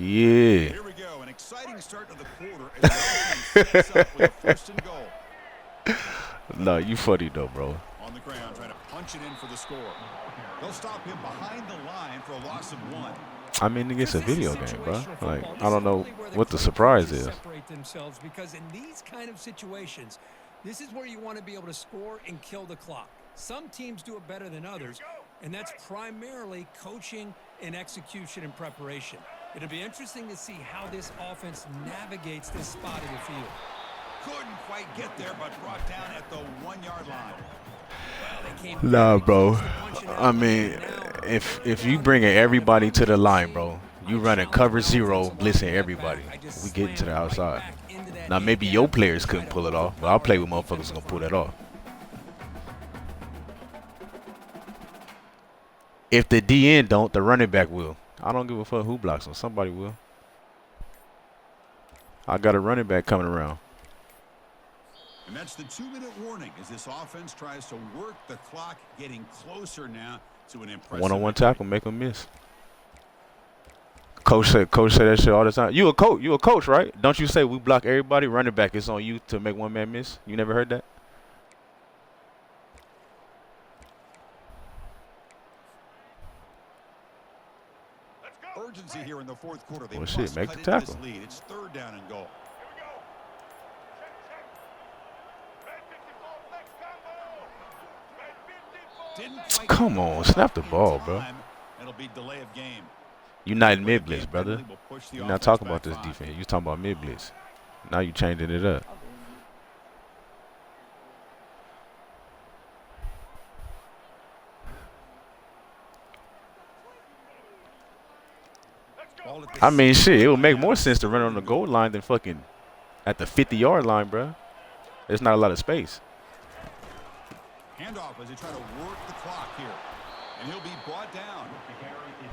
Here we go. An exciting start to the quarter. As the offense sets up with a 1st and goal. No, you funny though, bro. On the ground, trying to punch it in for the score. They'll stop him behind the line for a loss of 1. I mean, it's a video game, bro. Like, I don't know what the surprise is. Separate themselves because in these kind of situations, this is where you want to be able to score and kill the clock. Some teams do it better than others, and that's primarily coaching and execution and preparation. It'll be interesting to see how this offense navigates this spot of the field. Couldn't quite get there, but brought down at the 1-yard line. Nah, bro. I mean, if you bringing everybody to the line, bro, you running cover 0, blitzing everybody. We getting to the outside. Now maybe your players couldn't pull it off, but I'll play with motherfuckers gonna pull that off. If the DN don't, the running back will. I don't give a fuck who blocks him. Somebody will. I got a running back coming around. And that's the 2-minute warning as this offense tries to work the clock, getting closer now to an impressive One-on-one tackle, make them miss. Coach say that shit all the time. You a coach, right? Don't you say we block everybody? Running back, it's on you to make one man miss. You never heard that? urgency here in the 4th quarter. They shit, must make cut the into this tackle. lead. It's 3rd down and goal. Come on, snap the ball, bro. It'll be delay of game. United mid blitz, brother. You're not talking about this defense. You're talking about mid blitz. Now you changing it up. I mean, shit, it would make more sense to run on the goal line than fucking at the 50-yard line, bro. There's not a lot of space. Handoff as they try to work the clock here. And he'll be brought down.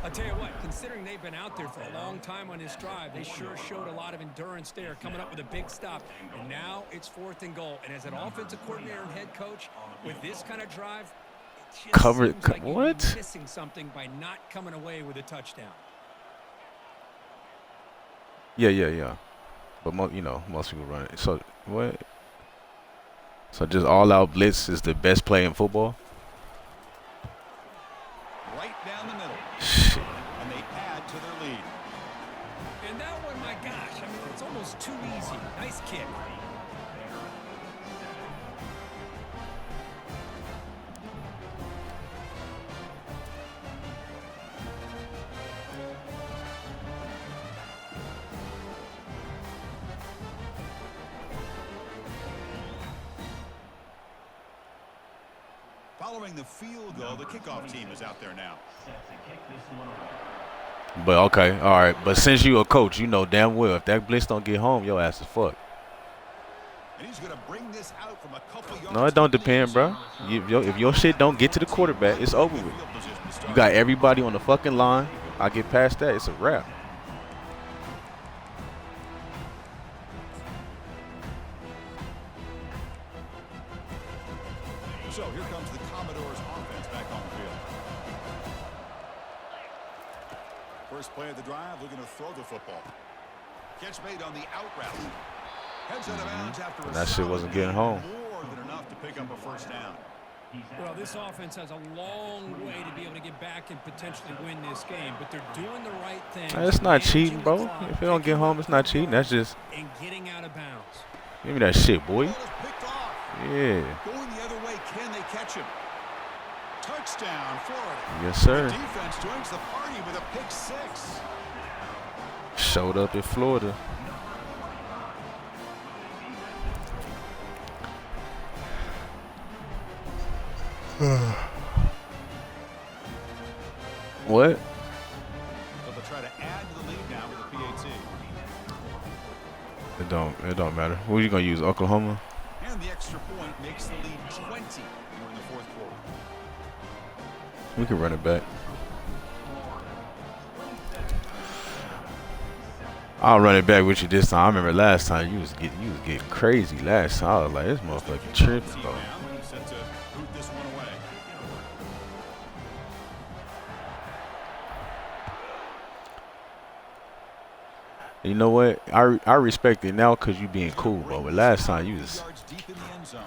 I'll tell you what, considering they've been out there for a long time on this drive, they sure showed a lot of endurance there, coming up with a big stop. And now it's 4th and goal. And as an offensive coordinator and head coach, with this kind of drive, it just seems like what? you're missing something by not coming away with a touchdown. Yeah. But most people run it. So what? So just all-out blitz is the best play in football? Right down the middle. Shit. And they add to their lead. And that one, my gosh, I mean, it's almost too easy. Nice kick. Following the field goal, the kickoff team is out there now. But okay, all right. But since you a coach, you know damn well if that blitz don't get home, your ass is fucked. And he's going to bring this out from a couple yards. No, it don't depend, bro. If your shit don't get to the quarterback, it's over with. You got everybody on the fucking line. I get past that, it's a wrap. So here comes the Commodores offense back on the field. First play of the drive, looking to throw the football. Catch made on the out route. Heads out of bounds after And that shit wasn't getting home. More than enough to pick up a first down. Well, this offense has a long way to be able to get back and potentially win this game, but they're doing the right thing. It's not cheating, bro. If it don't get home, it's not cheating. That's just and getting out of bounds. give me that shit, boy. Ball is picked off. Yeah. Going the other way, can they catch him? Touchdown, Florida. Yes, sir. The defense joins the party with a pick six. Showed up in Florida. What? So they'll try to add to the lead now with the PAT. It don't matter. Who are you gonna use? Oklahoma? And the extra point makes the lead 20 here in the fourth quarter. We can run it back. I'll run it back with you this time. I remember last time you was getting crazy last time. I was like, this motherfucking tripping, bro. Set to boot this one away. You know what? I respect it now because you being cool, bro. But last time you was, Yards deep in the end zone.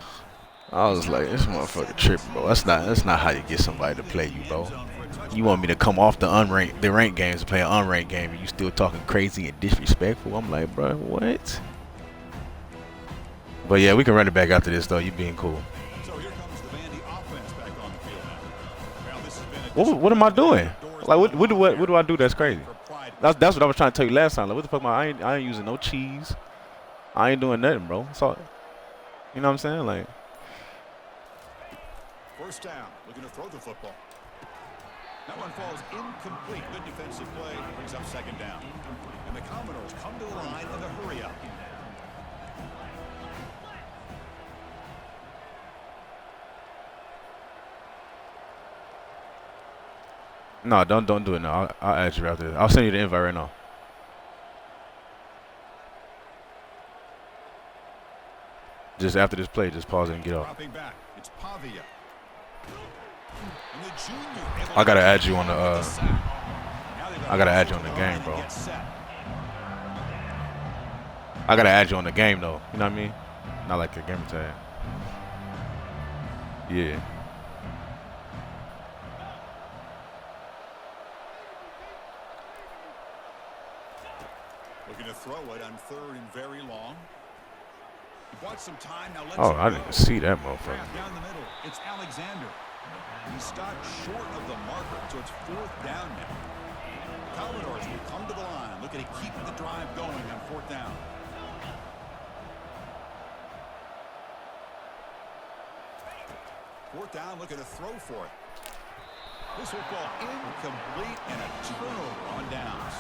I was like, this motherfucker tripping, bro. That's not how you get somebody to play you, bro. You want me to come off the ranked games to play an unranked game, and you still talking crazy and disrespectful? I'm like, bro, what? But yeah, we can run it back after this, though. You being cool. So here comes the Vandy offense back on the field now. Well, this has been a What am I doing? Like, what do I do that's crazy? That's what I was trying to tell you last time. Like, what the fuck? I ain't using no cheese. I ain't doing nothing, bro. So, you know what I'm saying? Like, first down, looking to throw the football. That one falls incomplete. Good defensive play brings up second down. And the Commodores come to the line in the hurry up. no, don't do it now. I'll add you after this. I'll send you the invite right now. Just after this play, just pause it and get off. Dropping back, it's Pavia. And the junior able I gotta to add you on the. get sack. Now they've got I gotta to add you on the line game, and bro. get set. I gotta add you on the game though. You know what I mean? Not like a gamer tag. Yeah. Looking to throw it on third and very long. He bought some time. Now let's Oh, I didn't see that motherfucker. down the middle. It's Alexander. He stopped short of the marker, so it's fourth down now. Commodores will come to the line, looking to keep the drive going on fourth down. Fourth down, looking to throw for it. This will fall incomplete and a turnover on downs.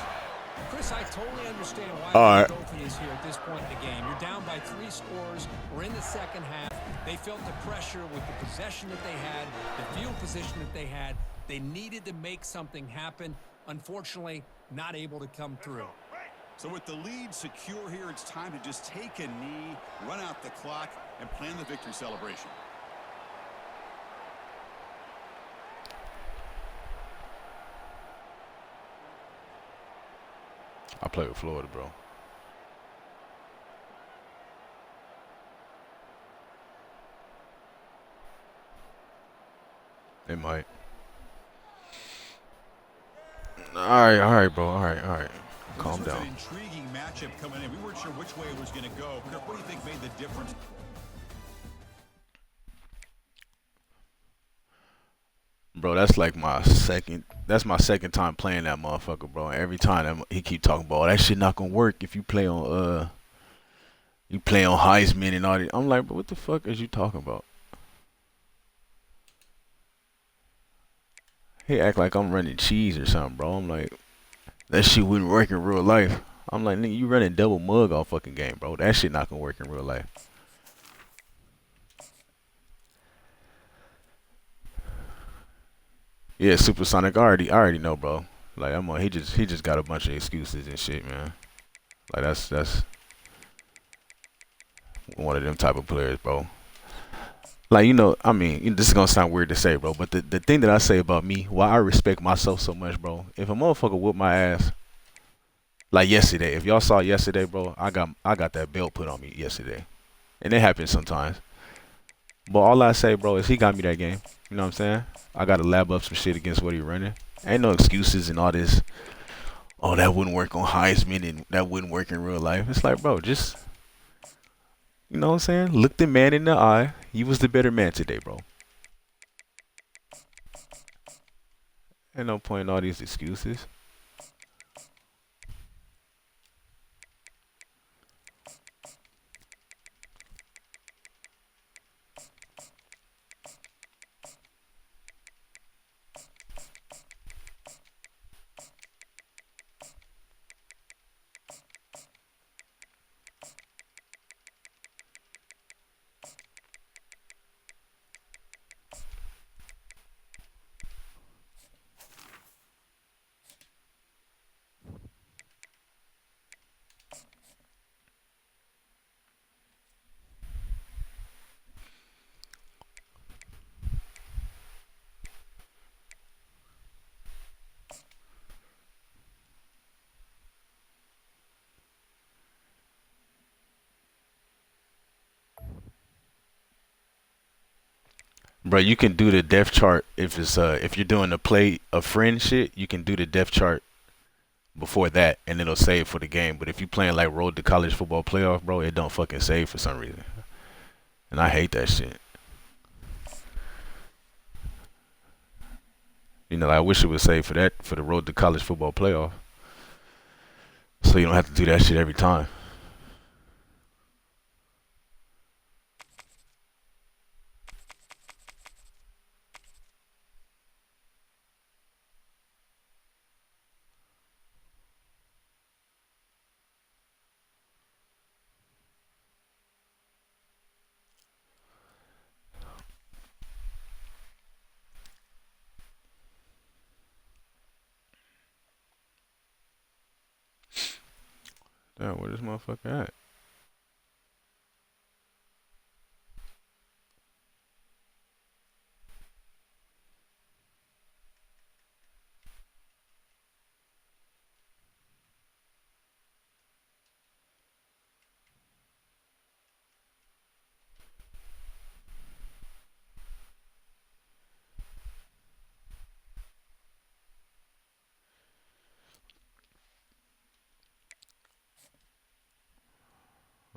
Chris, I totally understand why All they're right. go for this here at this point in the game. You're down by 3 scores. We're in the second half. They felt the pressure with the possession that they had, the field position that they had. They needed to make something happen. Unfortunately, not able to come through. So with the lead secure here, it's time to just take a knee, run out the clock, and plan the victory celebration. I play with Florida, bro. It might. All right, bro. All right. Calm This was down. an intriguing matchup coming in. We weren't sure which way it was going to go. Kirk, what do you think made the difference? Bro, that's like my second. That's my second time playing that motherfucker, bro. And every time he keep talking about that shit not gonna work if you play on Heisman and all that. I'm like, bro, what the fuck is you talking about? He act like I'm running cheese or something, bro. I'm like, that shit wouldn't work in real life. I'm like, nigga, you running double mug all fucking game, bro. That shit not gonna work in real life. Yeah, supersonic. I already know, bro. Like he just got a bunch of excuses and shit, man. Like that's one of them type of players, bro. Like, I mean, this is gonna sound weird to say, bro, but the thing that I say about me, why I respect myself so much, bro, if a motherfucker whoop my ass, like yesterday, if y'all saw yesterday, bro, I got that belt put on me yesterday. And it happens sometimes. But all I say, bro, is he got me that game. You know what I'm saying? I gotta lab up some shit against what he running. Ain't no excuses and all this, oh, that wouldn't work on Heisman and that wouldn't work in real life. It's like, bro, just, you know what I'm saying? Look the man in the eye. You was the better man today, bro. Ain't no point in all these excuses. Bro, you can do the depth chart if you're doing the play a friend shit, you can do the depth chart before that and it'll save for the game. But if you playing like Road to College Football Playoff, bro, it don't fucking save for some reason. And I hate that shit. Like, I wish it would save for the Road to College Football Playoff. So you don't have to do that shit every time. Damn, where this motherfucker at?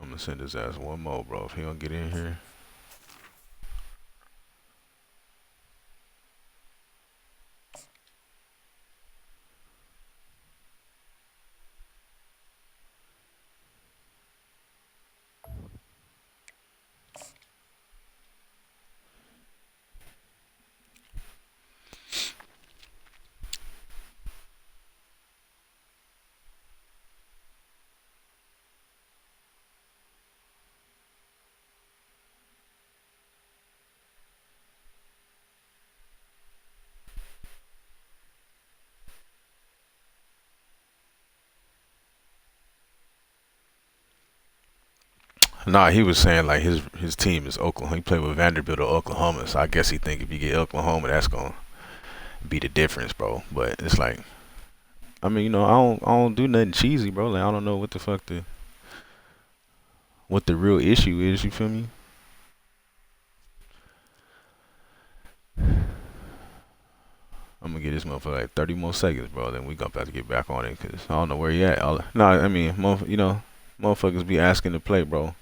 I'm gonna send his ass one more, bro. If he don't get in here. Nah, he was saying like his team is Oklahoma. He played with Vanderbilt or Oklahoma, so I guess he think if you get Oklahoma, that's gonna be the difference, bro. But it's like, I mean, I don't do nothing cheesy, bro. Like, I don't know what the fuck what the real issue is. You feel me? I'm gonna get this motherfucker like 30 more seconds, bro. Then we gonna have to get back on it, cause I don't know where he at. I mean, motherfuckers be asking to play, bro.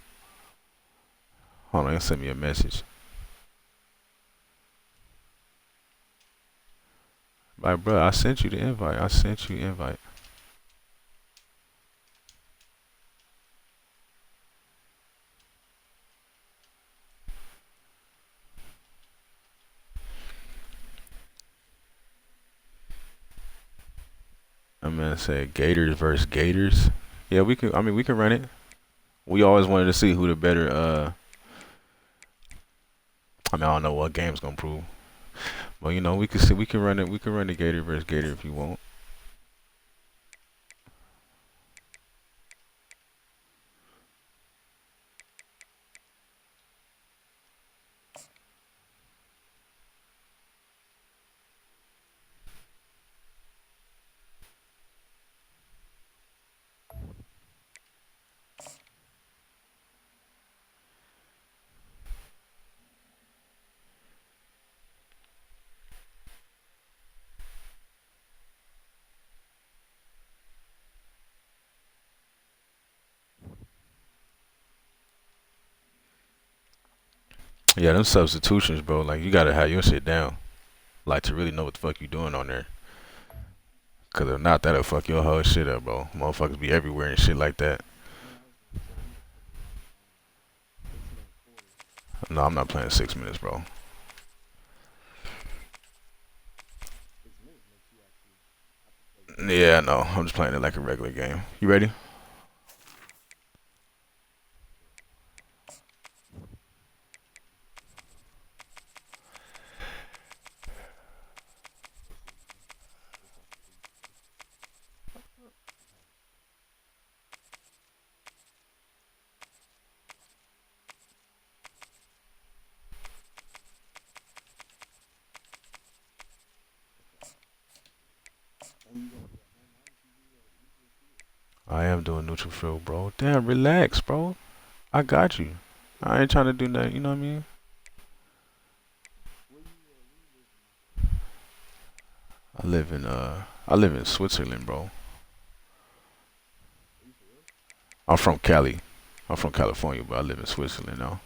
Hold on, send me a message. Like, bro, I sent you the invite. I sent you the invite. I'm gonna say Gators versus Gators. Yeah, we can. I mean, we can run it. We always wanted to see who the better. I mean, I don't know what game's gonna prove, but we can see. We can run it. We can run the Gator versus Gator if you want. Yeah, them substitutions, bro. Like you gotta have your shit down, like to really know what the fuck you doing on there. Cause if not, that'll fuck your whole shit up, bro. Motherfuckers be everywhere and shit like that. No, I'm not playing 6 minutes, bro. Yeah, no, I'm just playing it like a regular game. You ready? I am doing neutral field, bro. Damn, relax, bro. I got you. I ain't trying to do nothing. You know what I mean? I live in Switzerland, bro. I'm from Cali. I'm from California, but I live in Switzerland now.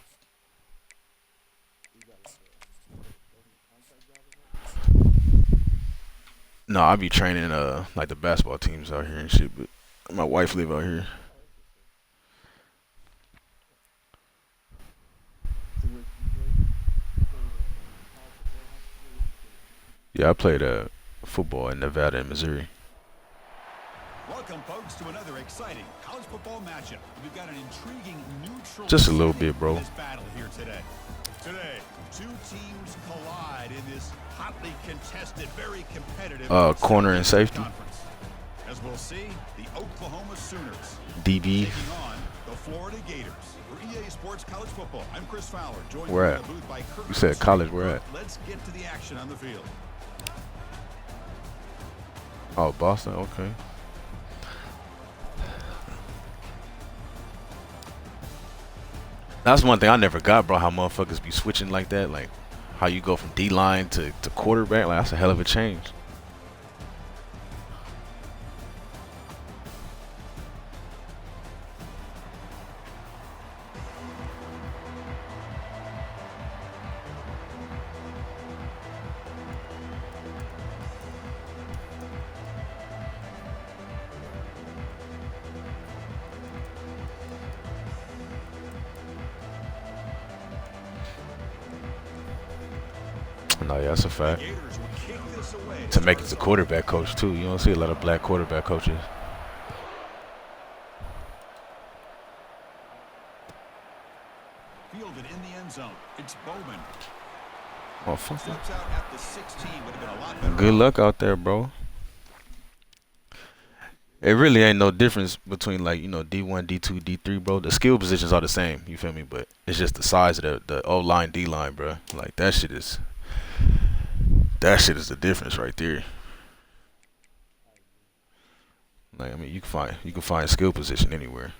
No, I be training like the basketball teams out here and shit, but my wife live out here. Yeah, I played football in Nevada and Missouri. Welcome, folks, to another exciting college football matchup. We've got an intriguing neutral Just a little setting bit, bro. in this battle here today. Today, two teams collide in this hotly contested, very competitive Corner and safety. conference. As we'll see, the Oklahoma Sooners DB. taking on the Florida Gators. For EA Sports College Football, I'm Chris Fowler, joined Where in at? the booth by Kurt. You said college, where at? Let's get to the action on the field. Oh, Boston. Okay. That's one thing I never got, bro. How motherfuckers be switching like that, like how you go from D line to quarterback. Like that's a hell of a change. No, yeah, that's a fact. Gators will kick this away To make it to quarterback coach too, you don't see a lot of black quarterback coaches. Fielded in the end zone. It's Bowman. Oh, fuck. Steps out at the 16. Would have been a lot better. Good luck out there, bro. It really ain't no difference between like, D1, D2, D3, bro. The skill positions are the same, you feel me? But it's just the size of the O line, D line, bro. Like that shit is the difference right there. Like I mean, you can find skill position anywhere.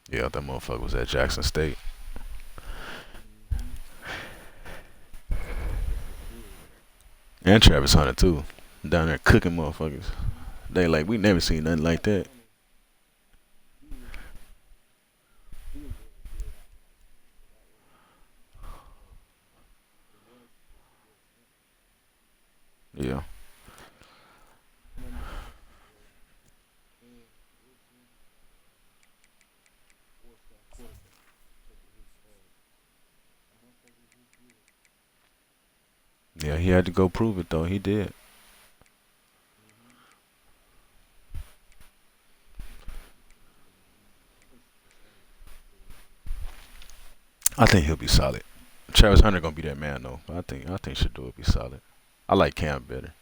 Yeah, that motherfucker was at Jackson State. And Travis Hunter too. Down there cooking motherfuckers. They like, we never seen nothing like that. Yeah. Yeah, he had to go prove it though. He did. I think he'll be solid. Travis Hunter gonna be that man though. But I think Shador will be solid. I like Cam better.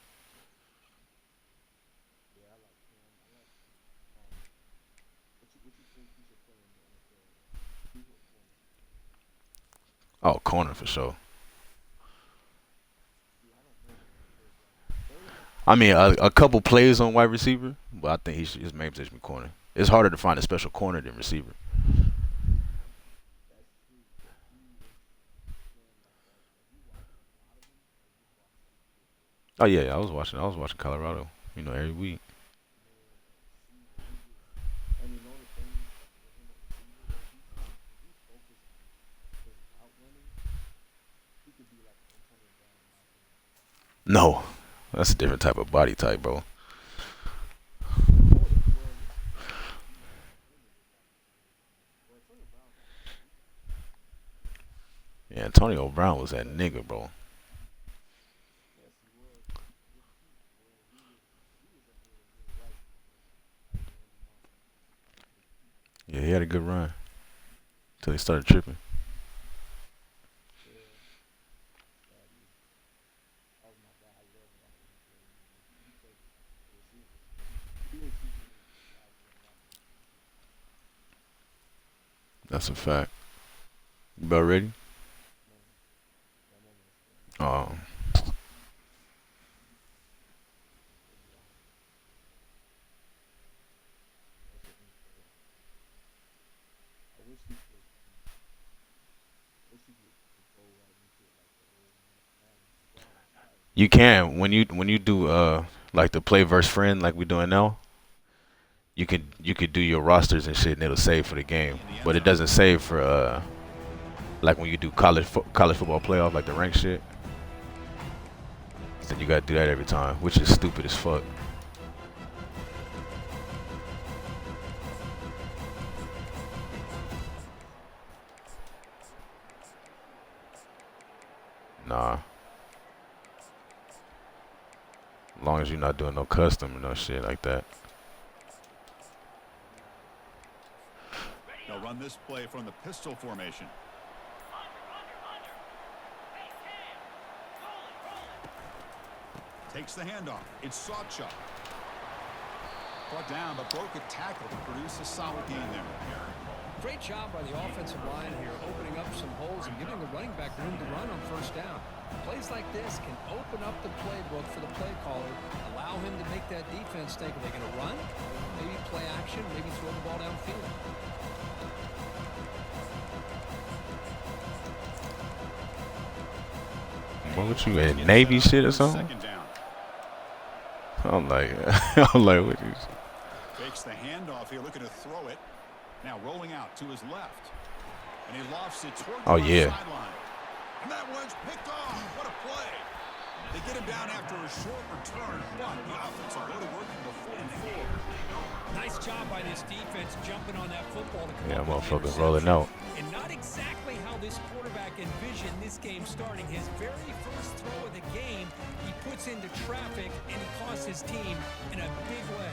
Oh, corner for sure. I mean, a couple plays on wide receiver, but I think his main position be corner. It's harder to find a special corner than receiver. Oh yeah, I was watching Colorado. Every week. No, that's a different type of body type, bro. Yeah, Antonio Brown was that nigga, bro. Yeah, he had a good run until he started tripping. That's a fact. You about ready? Oh, you can when you do like the play versus friend like we doing now. You could do your rosters and shit, and it'll save for the game, but it doesn't save for like when you do college football playoff like the rank shit. Then you gotta do that every time, which is stupid as fuck. Nah, as long as you're not doing no custom or no shit like that. They'll run this play from the pistol formation. Takes the handoff. It's Sawchuck. Brought down, but broke a tackle to produce a solid gain there. Great job by the offensive line here, opening up some holes and giving the running back room to run on first down. Plays like this can open up the playbook for the play caller, allow him to make that defense think, are they going to run? Maybe play action, maybe throw the ball downfield. What would you in Navy shit or something? Second down. I'm like, I'm like, what you? Fakes the handoff here, looking to throw it. Now rolling out to his left. And he lofts it toward Oh, the yeah. sideline. And that one's picked off. What a play. They get him down after a short return, but the offense will go to work from the 4-4. Nice job by this defense jumping on that football to come Yeah, up with the motherfuckers rolling out. interception. And not exactly how this quarterback envisioned this game starting. His very first throw of the game, he puts into traffic, and he costs his team in a big way.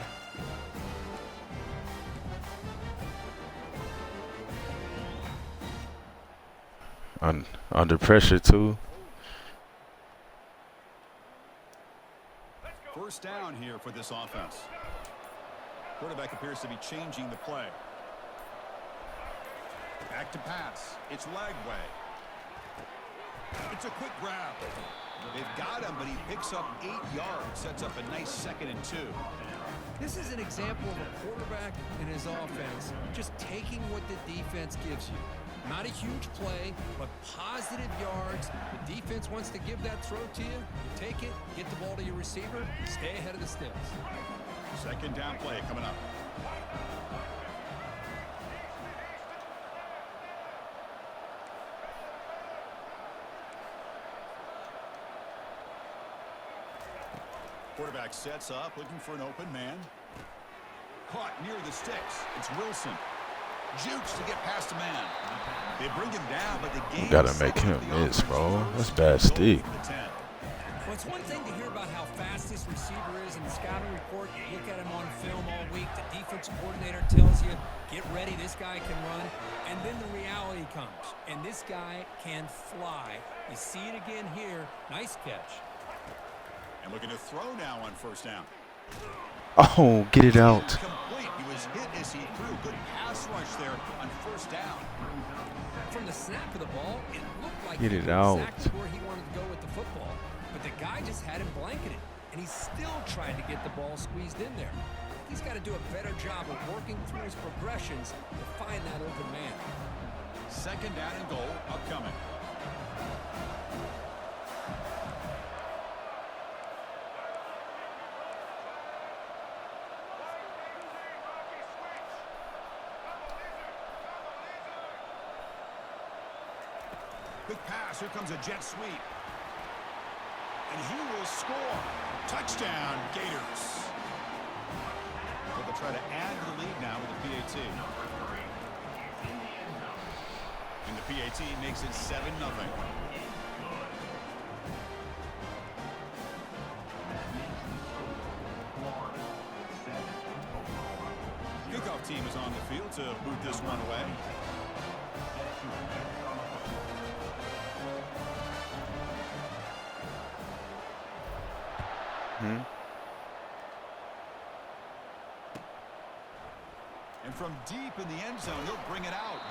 Under pressure too. First down here for this offense. Quarterback appears to be changing the play. Back to pass. It's Lagway. It's a quick grab. They've got him, but he picks up 8 yards. Sets up a nice 2nd and 2. This is an example of a quarterback and his offense just taking what the defense gives you. Not a huge play, but positive yards. The defense wants to give that throw to you. You take it, get the ball to your receiver, stay ahead of the sticks. Second down play coming up. Quarterback sets up, looking for an open man. Caught near the sticks. It's Wilson. Jukes to get past a man. They bring him down, but the game Gotta make him miss, bro. That's bad stick. Well, it's one thing to hear about how fast this receiver is in the scouting report. You look at him on film all week. The defensive coordinator tells you, get ready, this guy can run. And then the reality comes, and this guy can fly. You see it again here. Nice catch. And looking to throw now on first down. Oh, get it out. Complete. He was hit as he threw. Good pass rush there on first down. From the snap of the ball, it looked like Get he it knew out. exactly where he wanted to go with the football. But the guy just had him blanketed, and he's still trying to get the ball squeezed in there. He's got to do a better job of working through his progressions to find that open man. Second down and goal upcoming. Quick pass. Here comes a jet sweep. And he will score. Touchdown, Gators. So they'll try to add to the lead now with the PAT. And the PAT makes it 7-0. Kickoff team is on the field to boot this one away. And from deep in the end zone, he'll bring it out.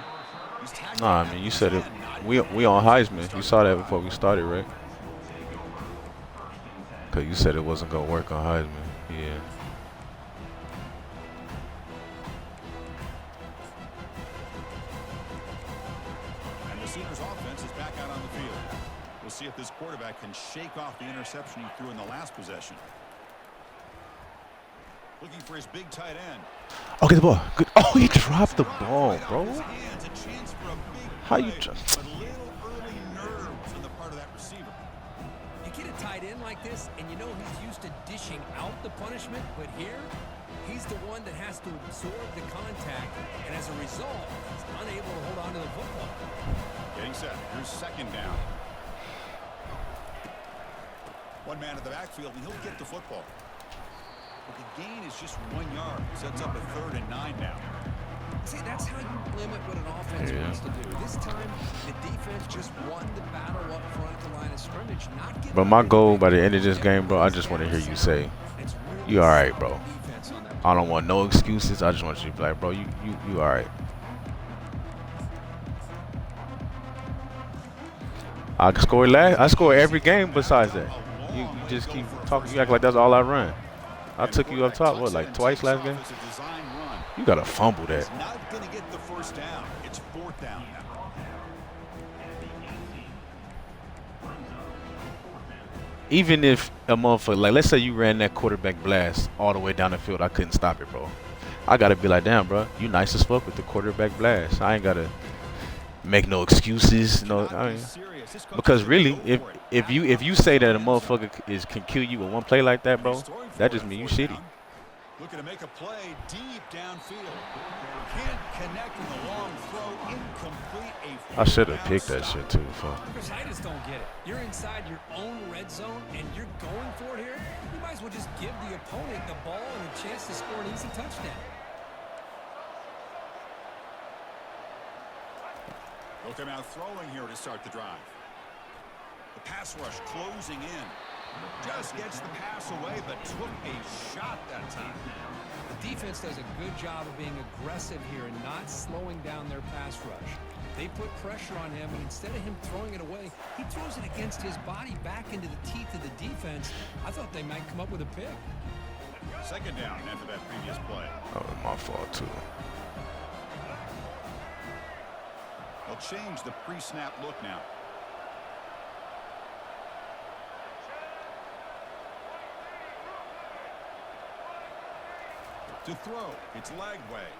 Nah, I mean, you said it. We on Heisman. You saw that before we started, right? Cause you said it wasn't gonna work on Heisman. Yeah. And the Sooners offense is back out on the field. We'll see if this quarterback can shake off the interception he threw in the last possession. Looking for his big tight end. Okay, the ball. Good. Oh, he dropped the ball, bro. How you just? But little early nerves on the part of that receiver. You get a tight end like this, and you know he's used to dishing out the punishment, but here, he's the one that has to absorb the contact, and as a result, he's unable to hold on to the football. Getting set. Here's second down. One man at the backfield, and he'll get the football. But the gain is just 1 yard. Sets up a 3rd and 9 now. See, that's how you limit what an offense wants to do. This time, the defense just won the battle up front at the line of scrimmage. But my goal by the end of this game, bro, I just want to hear you say, "You all right, bro." I don't want no excuses. I just want you to be like, "Bro, you all right." I score every game besides that. You just keep talking. You act like that's all I run. I took you up top, what, like twice last game? You got to fumble that. Not going to get the first down. It's 4th down now. Even if a motherfucker, like, let's say you ran that quarterback blast all the way down the field, I couldn't stop it, bro. I got to be like, damn, bro, you nice as fuck with the quarterback blast. I ain't got to make no excuses. No, I mean, because really, if you say that a motherfucker can kill you with one play like that, bro, that just means you shitty. Looking to make a play deep downfield. Can't connect with a long throw. Incomplete. I should have picked that shit too. Fuck. I just don't get it. You're inside your own red zone and you're going for it here. You might as well just give the opponent the ball and a chance to score an easy touchdown. They'll come out throwing here to start the drive. The pass rush closing in. Just gets the pass away, but took a shot that time. The defense does a good job of being aggressive here and not slowing down their pass rush. They put pressure on him, and instead of him throwing it away, he throws it against his body back into the teeth of the defense. I thought they might come up with a pick. Second down after that previous play. That was my fault too. They'll change the pre-snap look now. To throw, it's leg way.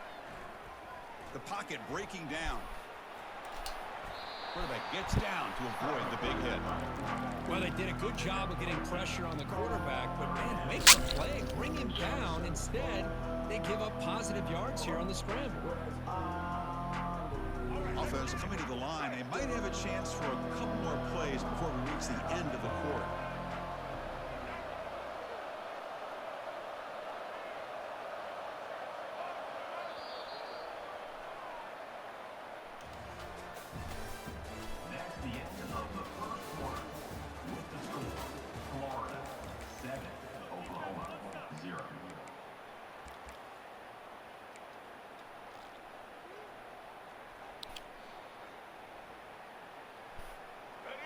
The pocket breaking down. Quarterback gets down to avoid the big hit. Well, they did a good job of getting pressure on the quarterback, but man, make the play, bring him down. Instead, they give up positive yards here on the scramble. Offense coming to the line. They might have a chance for a couple more plays before we reach the end of the quarter. That's the end of the first quarter. With the score, Florida 7, Oklahoma 0.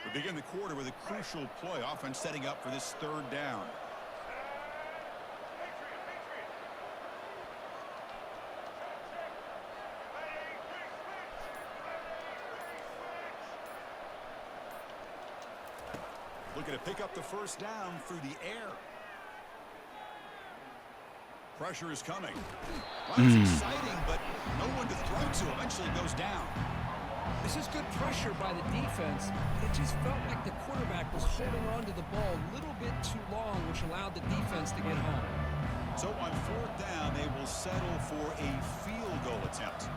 We begin the quarter with a crucial play. Offense setting up for this 3rd down. Looking to pick up the first down through the air. Pressure is coming. Well, it's exciting, but no one to throw to. Eventually goes down. This is good pressure by the defense, but it just felt like the quarterback was holding on to the ball a little bit too long, which allowed the defense to get home. So on 4th down, they will settle for a field goal attempt.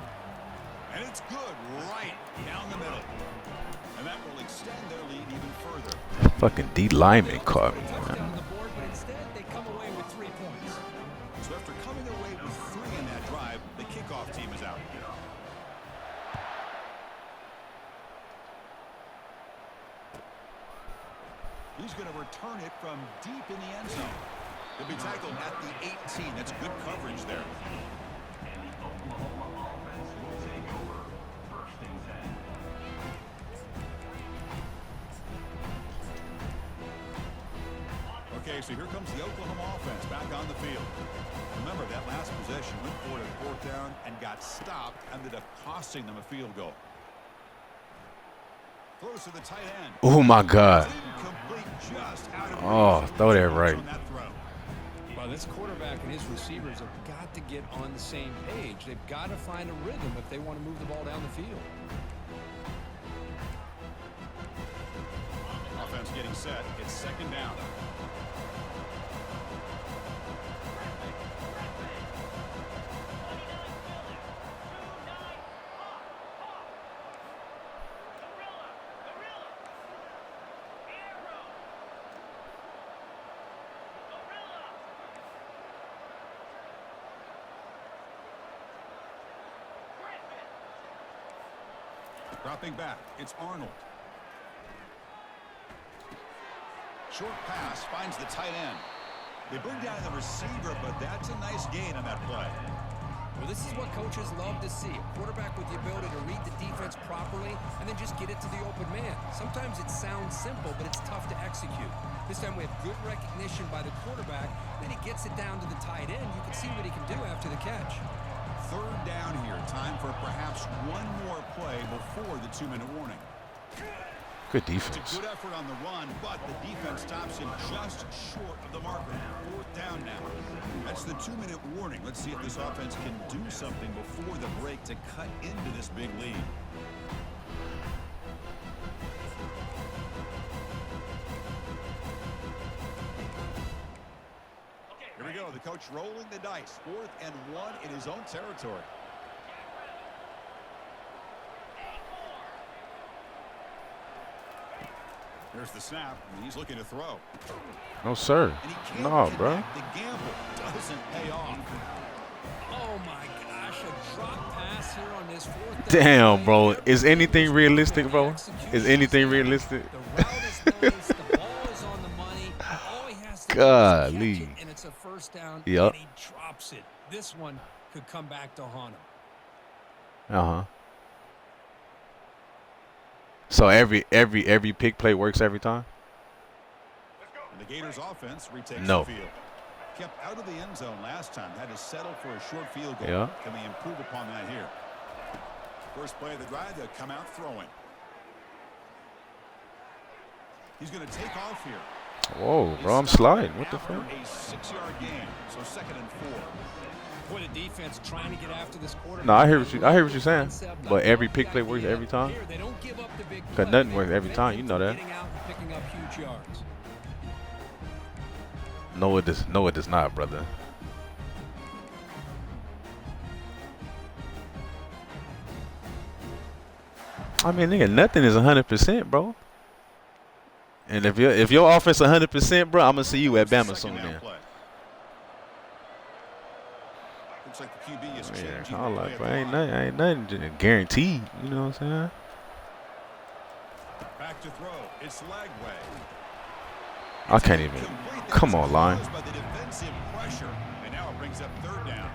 And it's good right down the middle. And that will extend their lead even further. Fucking D lineman caught me, Touchdown man. on the board, but instead they come away with 3 points. So after coming away with 3 in that drive, the kickoff team is out. He's going to return it from deep in the end zone. He'll be tackled at the 18. That's good coverage there. And the Oklahoma offense will take over 1st and 10. Okay, so here comes the Oklahoma offense back on the field. Remember, that last possession went for it at 4th down and got stopped, ended up costing them a field goal. Throws to the tight end. Oh my God. Incomplete, just out of Oh, reach. throw that right. On that throw. Well, this quarterback and his receivers have got to get on the same page. They've got to find a rhythm if they want to move the ball down the field. Offense getting set. It's 2nd down. Dropping back, it's Arnold. Short pass finds the tight end. They bring down the receiver, but that's a nice gain on that play. Well, this is what coaches love to see. A quarterback with the ability to read the defense properly and then just get it to the open man. Sometimes it sounds simple, but it's tough to execute. This time we have good recognition by the quarterback. Then he gets it down to the tight end. You can see what he can do after the catch. 3rd down here. Time for perhaps one more play before the 2-minute warning. Good It's a defense. good effort on the run, but the defense stops him just short of the marker. 4th down now. That's the 2-minute warning. Let's see if this offense can do something before the break to cut into this big lead. Here we go. The coach rolling the dice. 4th and 1 in his own territory. There's the snap, and he's looking to throw. No, sir. And he can't No, bro. connect. The gamble doesn't pay off. Oh, my gosh. A drop pass here on this 4th down. Damn, bro. Every Is anything single realistic, bro? execution Is anything is realistic? The route is nice. The ball is on the money. All he has to do is Golly. catch it, and it's a 1st down, Yup. and he drops it. This one could come back to haunt him. Uh-huh. So every pick play works every time? And the Gators offense retakes No. the field. Kept out of the end zone last time. Had to settle for a short field goal. Yeah. Can they improve upon that here? First play of the drive, they'll come out throwing. He's going to take off here. Whoa, bro, I'm He's stopped sliding. What the after fuck? a 6-yard gain. So 2nd and 4. Boy, the defense trying to get after this quarterback. No, I hear what you're saying. But every pick play works every time? Here, they don't give up the big Cause play. nothing works They every time, you know that. Getting out and picking up huge yards. No, it does. No, it does not, brother. I mean, nigga, nothing is 100%, bro. And if your offense 100%, bro, I'm gonna see you at Bama soon, Second down then. play. Looks like the QB is Yeah, changing I'm the like, play bro, at the line. ain't nothing guaranteed. You know what I'm saying? Back to throw. It's Lagway. I can't even. Complete. Come That's on, line. caused by the defensive pressure. And now it brings up 3rd down.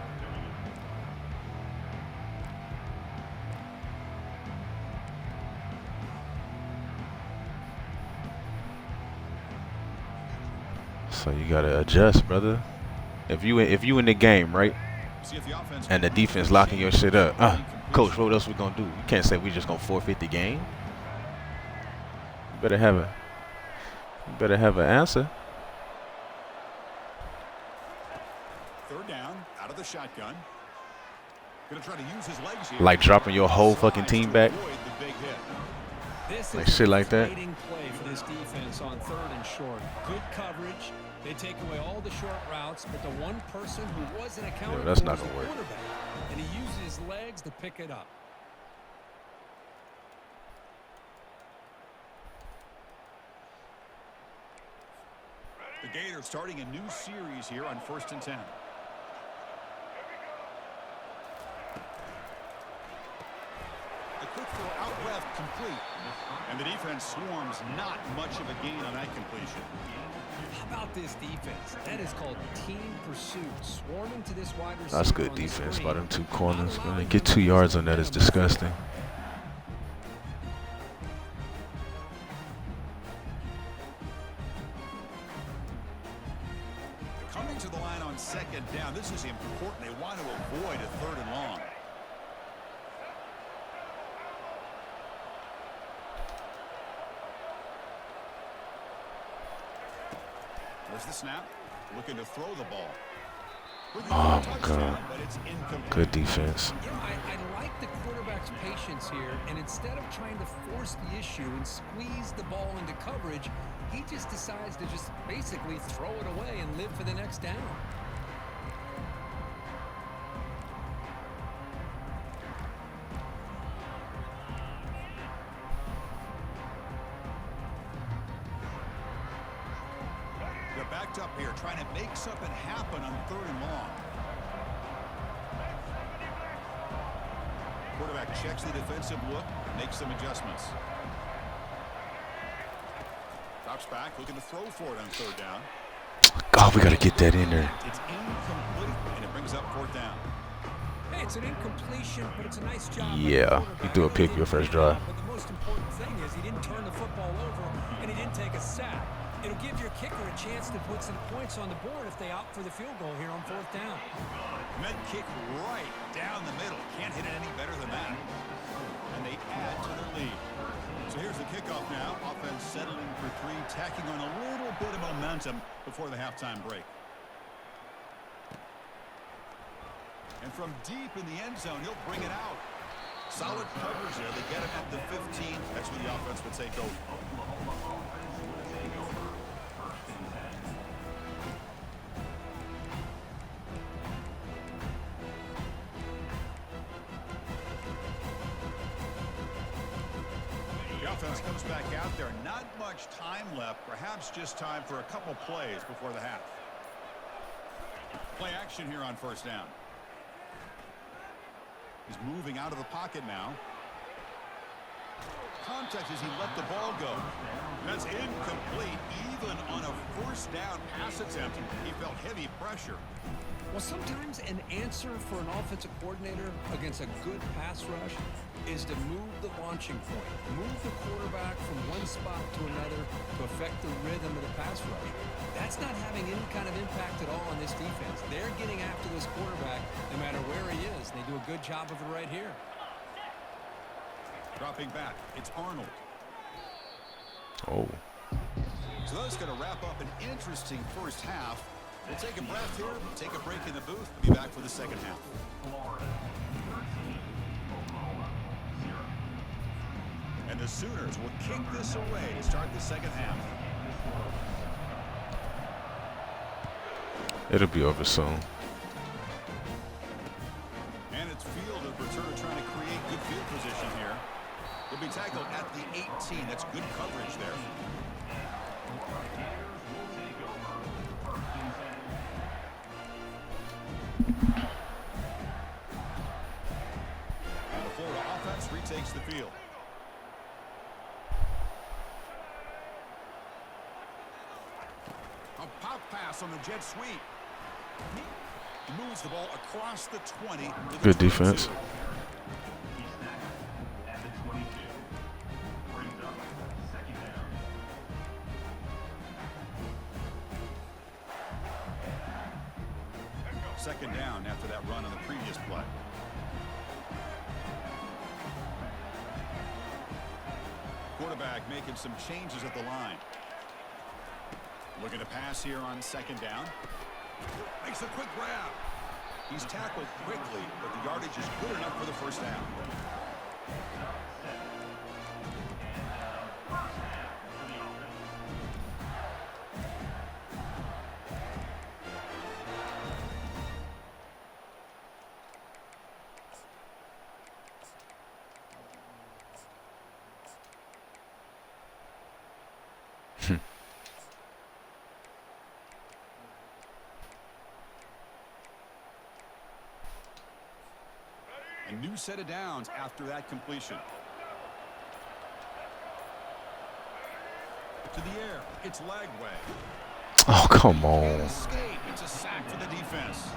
So you gotta adjust, brother. If you in the game, right, See if the offense and the can defense change locking your shit up, the coach, what else we gonna do? You can't say we just gonna forfeit the game. You better have an answer. 3rd down, out of the shotgun. Gonna try to use his legs here. Like dropping your whole fucking team back. Avoid the big hit. This Like is shit a like that. fighting play for this defense on 3rd and short. Good coverage. They take away all the short routes, but the one person who wasn't accounted that's for not was the gonna work. quarterback, and he used his legs to pick it up. The Gators starting a new series here on 1st and 10. The quick throw out left complete. And the defense swarms, not much of a gain on that completion. How about this defense? That is called team pursuit. Swarming to this wide receiver. That's good on the defense screen. by them 2 corners. Not Man, allowing get him 2 to yards use on that is momentum. disgusting. Coming to the line on 2nd down. This is important. They want to avoid a 3rd and long. There's the snap. Looking to throw the ball. Oh my God. But it's incomplete. Good defense. You know, I like the quarterback's patience here, and instead of trying to force the issue and squeeze the ball into coverage, he just decides to just basically throw it away and live for the next down. They're backed up here, trying to make something happen on 3rd and long. Quarterback checks the defensive look, makes some adjustments. Drops back, looking to throw for it on 3rd down. God, we got to get that in there. It's incomplete, and it brings up 4th down. Hey, it's an incompletion, but it's a nice job. by the Yeah, you quarterback. threw a pick He your didn't first pick it drive. up, But the most important thing is he didn't turn the football over, and he didn't take a sack. It'll give your kicker a chance to put some points on the board if they opt for the field goal here on 4th down. Med kick right down the middle. Can't hit it any better than that. And they add to their lead. So here's the kickoff now. Offense settling for 3, tacking on a little bit of momentum before the halftime break. And from deep in the end zone, he'll bring it out. Solid coverage there. They get him at the 15. That's where the offense will take over. The offense comes back out there. Not much time left. Perhaps just time for a couple plays before the half. Play action here on 1st down. He's moving out of the pocket now. Contact as he let the ball go. That's incomplete. Even on a 1st down pass attempt, he felt heavy pressure. Well, sometimes an answer for an offensive coordinator against a good pass rush is to move the launching point, move the quarterback from one spot to another to affect the rhythm of the pass rush. That's not having any kind of impact at all on this defense. They're getting after this quarterback no matter where he is. They do a good job of it right here. Dropping back, it's Arnold. Oh. So that's going to wrap up an interesting first half. We'll take a breath here, take a break in the booth, be back for the second half. And the Sooners will kick this away to start the second half. It'll be over soon. And it's field of return trying to create good field position here. He'll be tackled at the 18. That's good coverage there. And the Florida offense retakes the field. A pop pass on the jet sweep. He moves the ball across the 20. To the Good 22. defense. At the 22. Brings up 2nd down. Second down after that run on the previous play. Quarterback making some changes at the line. Looking to pass here on 2nd down. Makes a quick grab. He's tackled quickly, but the yardage is good enough for the first down. A new set of downs after that completion. To the air. It's leg way. Oh, come on. Escape. It's a sack for the defense.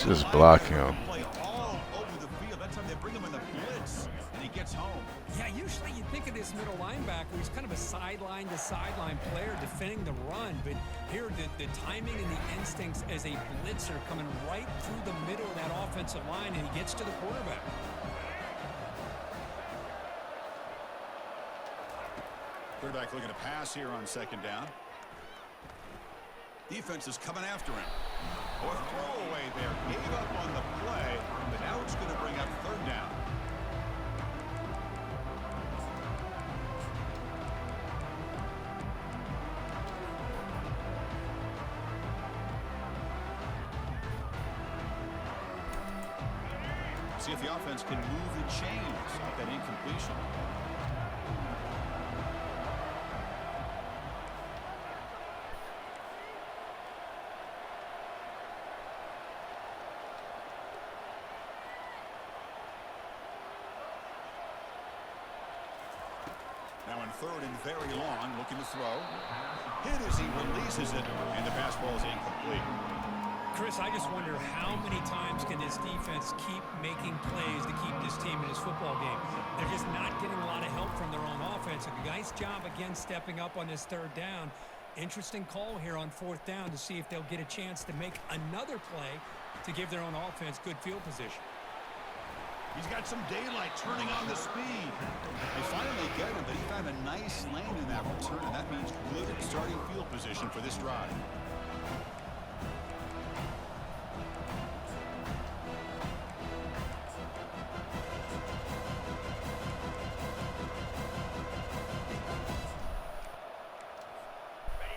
Just block him. Play all over the field. That time they bring him in the blitz, and he gets home. Yeah, usually you think of this middle linebacker, he's kind of a sideline-to-sideline player defending the run, but here the timing and the instincts as a blitzer coming right through the middle of that offensive line, and he gets to the quarterback. Quarterback looking to pass here on second down. Defense is coming after him. Oh, a throwaway there. Gave up on the play, but now it's going to bring up third down. See if the offense can move the chains off that incompletion. Now in third and very long, looking to throw. Hit as he releases it, and the pass ball is incomplete. Chris, I just wonder how many times can this defense keep making plays to keep this team in this football game. They're just not getting a lot of help from their own offense. A nice job again stepping up on this third down. Interesting call here on fourth down to see if they'll get a chance to make another play to give their own offense good field position. He's got some daylight turning on the speed. They finally get him, but he found a nice lane in that return, and that means good starting field position for this drive.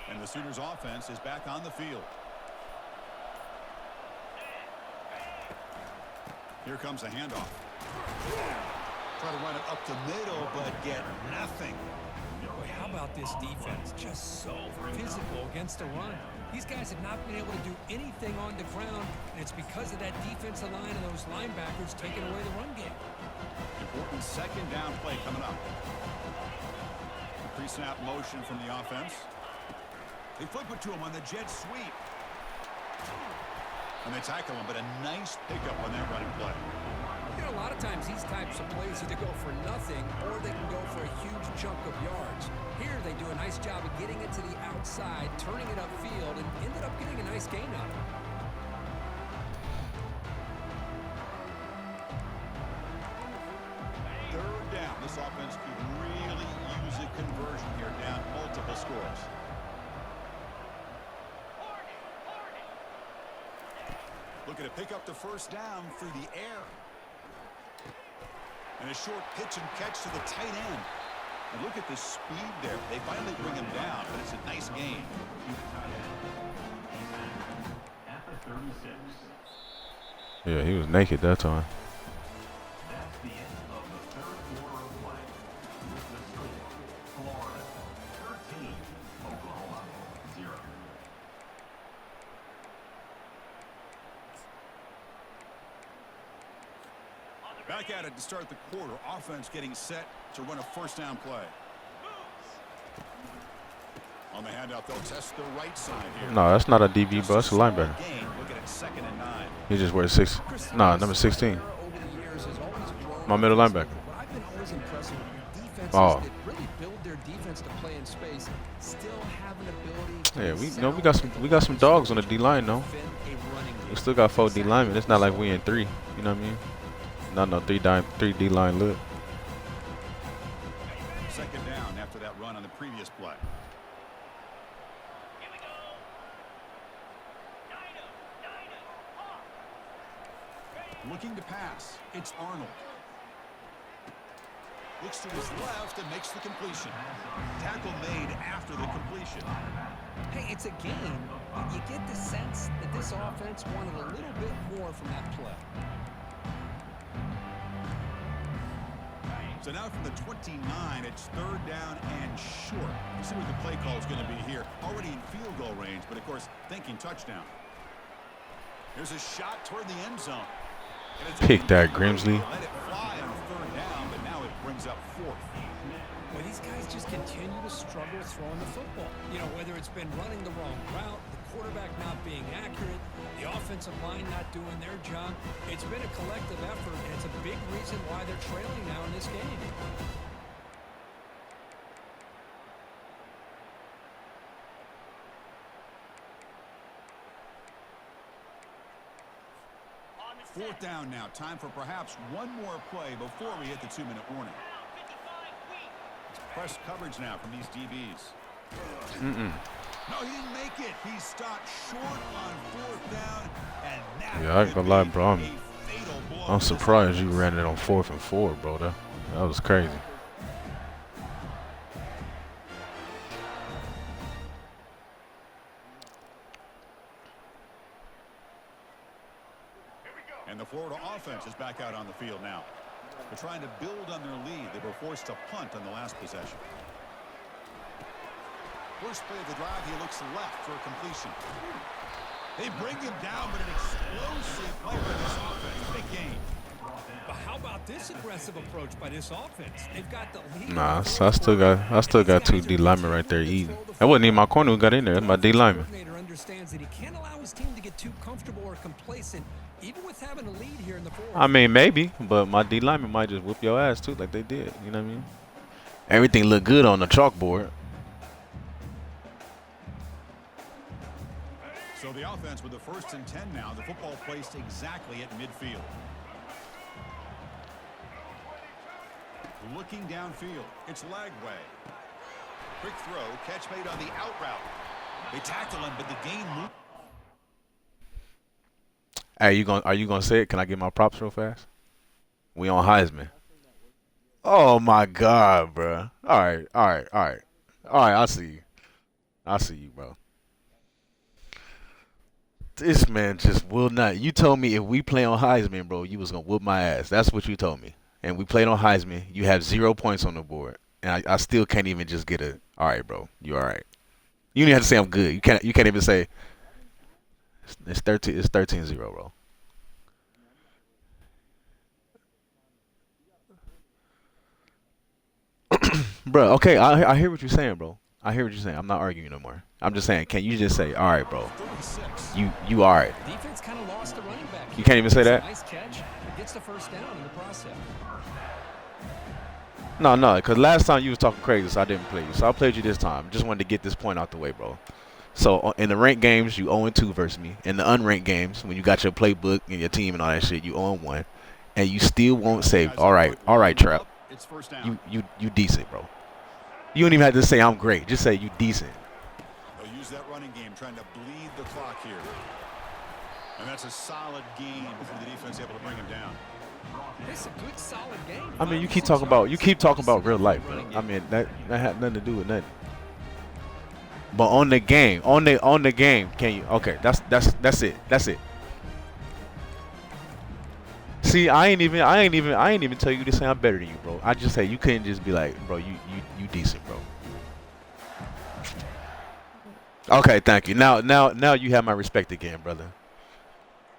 And the Sooners offense is back on the field. Here comes a handoff. Try to run it up the middle, but get nothing. Boy, how about this defense? Just so physical against the run. These guys have not been able to do anything on the ground, and it's because of that defensive line and those linebackers taking away the run game. Important second down play coming up. Pre-snap motion from the offense. They flip it to him on the jet sweep. And they tackle him, but a nice pickup on that running play. You know, a lot of times these types of plays either go for nothing or they can go for a huge chunk of yards. Here they do a nice job of getting it to the outside, turning it upfield, and ended up getting a nice gain on it. Third down. This offense could really use a conversion here, down multiple scores. Looking to pick up the first down through the air. And a short pitch and catch to the tight end. And look at the speed there. They finally bring him down, but it's a nice gain. At the 36. Yeah, he was naked that time. That's the end of the third quarter of play. With the score, Florida 13, Oklahoma 0. Back at it to start the quarter. Offense getting set to run a first down play. On the handout, they'll test the right side here. No, that's not a DB, bus, a linebacker. Looking at second and 9. He just wears number 16. My middle linebacker. What I've been always impressed with defenses that really build their defense to play in space, still have an ability to we got some dogs on the D line though. defend a running game. We still got 4 D linemen. It's not like we in 3. You know what I mean? No 3 D line look. Second down after that run on the previous play. Looking to pass. It's Arnold. Looks to his left and makes the completion. Tackle made after the completion. Hey, it's a game, but you get the sense that this offense wanted a little bit more from that play. So now from the 29, it's 3rd down and short. Let's see what the play call is going to be here. Already in field goal range, but of course, thinking touchdown. There's a shot toward the end zone. Pick that, Grimsley. Let it fly on 3rd down, but now it brings up 4th. Well, these guys just continue to struggle throwing the football. You know, whether it's been running the wrong route, the quarterback not being accurate, the offensive line not doing their job. It's been a collective effort, and it's a big reason why they're trailing now in this game. Fourth down now. Time for perhaps one more play before we hit the 2-minute warning. It's press coverage now from these DBs. No, he didn't make it. He stopped short on 4th down, and that Yeah, I ain't gonna lie, bro. could be a fatal blow. I'm surprised you ran it on 4th and 4, bro. That was crazy. And the Florida offense is back out on the field now. They're trying to build on their lead. They were forced to punt on the last possession. First play of the drive, he looks left for a completion. They bring him down, but an explosive play by this offense. Big game. But how about this aggressive approach by this offense? They've got the lead. Nah, I still got 2 D linemen right there eating. That wasn't even my corner who got in there. That's my D lineman. Understands that he can't allow his team to get too comfortable or complacent, even with having a lead here in the fourth. I mean, maybe, but my D lineman might just whoop your ass too, like they did. You know what I mean? Everything looked good on the chalkboard. So the offense with the 1st and 10 now. The football placed exactly at midfield. Looking downfield. It's Lagway. Quick throw. Catch made on the out route. They tackle him, but the gain moved. Hey, are you gonna say it? Can I get my props real fast? We on Heisman. Oh my God, bro. All right. I see you, bro. This man just will not. You told me if we play on Heisman, bro, you was gonna whoop my ass. That's what you told me. And we played on Heisman. You have 0 points on the board, and I still can't even just get a. All right, bro. You all right? You don't even have to say I'm good. You can't even say it's 13. It's 13-0, bro. Bro, okay, I hear what you're saying, bro. I hear what you're saying. I'm not arguing no more. I'm just saying, can you just say, all right, bro? You all right? Defense kind of lost the running back. You can't even say that. Nice catch. Gets the 1st down in the process. No, because last time you was talking crazy, so I didn't play you. So I played you this time. Just wanted to get this point out the way, bro. So in the ranked games, you 0-2 versus me. In the unranked games, when you got your playbook and your team and all that shit, you 0-1, and you still won't say, all right, Trap. You decent, bro. You don't even have to say I'm great. Just say you decent. They'll use that running game, trying to bleed the clock here. And that's a solid game for the defense able to bring him down. It's a good, solid game. I mean, you keep talking about real life, bro. I mean, that had nothing to do with nothing. But on the game, can you? Okay, that's it. See, I ain't even tell you to say I'm better than you, bro. I just say you couldn't just be like, bro, you decent, bro. Okay, thank you. Now you have my respect again, brother.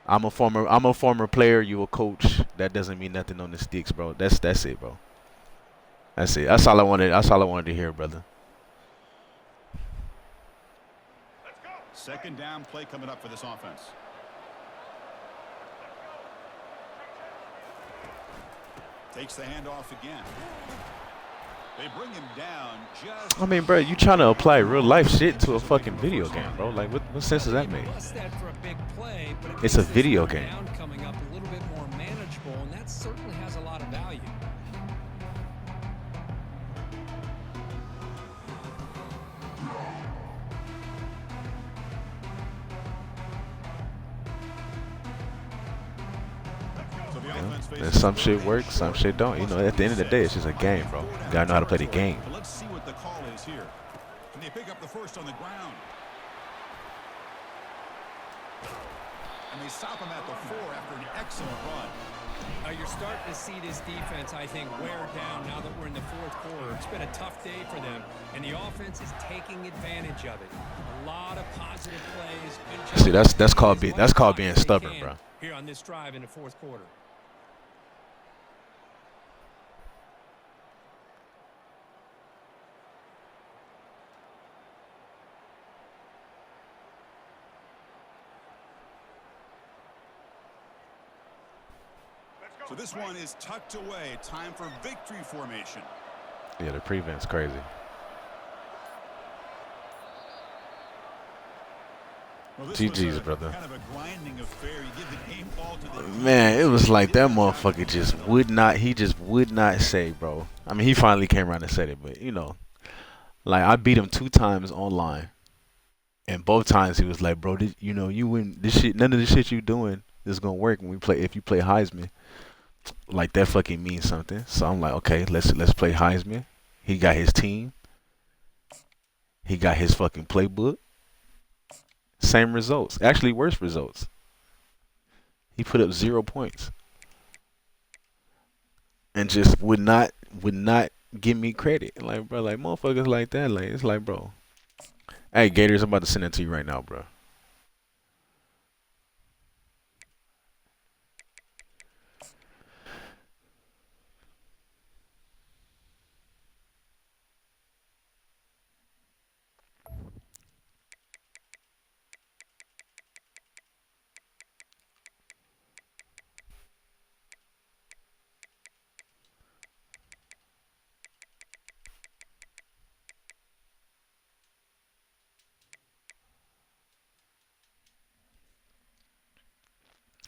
I'm a former player. You a coach. That doesn't mean nothing on the sticks, bro. That's it, bro. That's it. That's all I wanted to hear, brother. Second down play coming up for this offense. Takes the handoff again. They bring him down just. I mean, bro, you trying to apply real life shit to a fucking video game, bro? Like, what sense does that make? It's a video game. Coming up a little bit more manageable, and that certainly has a lot of value. And some shit works, some shit don't. You know, at the end of the day, it's just a game, bro. You gotta know how to play the game. But let's see what the call is here. Can they pick up the first on the ground? And they stop him at the 4 after an excellent run. You're starting to see this defense, I think, wear down now that we're in the fourth quarter. It's been a tough day for them, and the offense is taking advantage of it. A lot of positive plays. See, that's called being stubborn, bro. Here on this drive in the fourth quarter. So this one is tucked away. Time for victory formation. Yeah, the prevent's crazy. Well, GG's, brother. Kind of a grinding affair. You give the game ball to the Man, it was like that motherfucker just would not. He just would not say, bro. I mean, he finally came around and said it, but you know, like I beat him 2 times online, and both times he was like, bro, you know, you win this shit. None of the shit you doing is gonna work when we play. If you play Heisman. Like that fucking means something. So I'm like, okay, let's play Heisman. He got his team. He got his fucking playbook. Same results. Actually worse results. He put up 0 points. And just would not give me credit. Like, bro, like motherfuckers like that, like it's like, bro. Hey Gators, I'm about to send it to you right now, bro.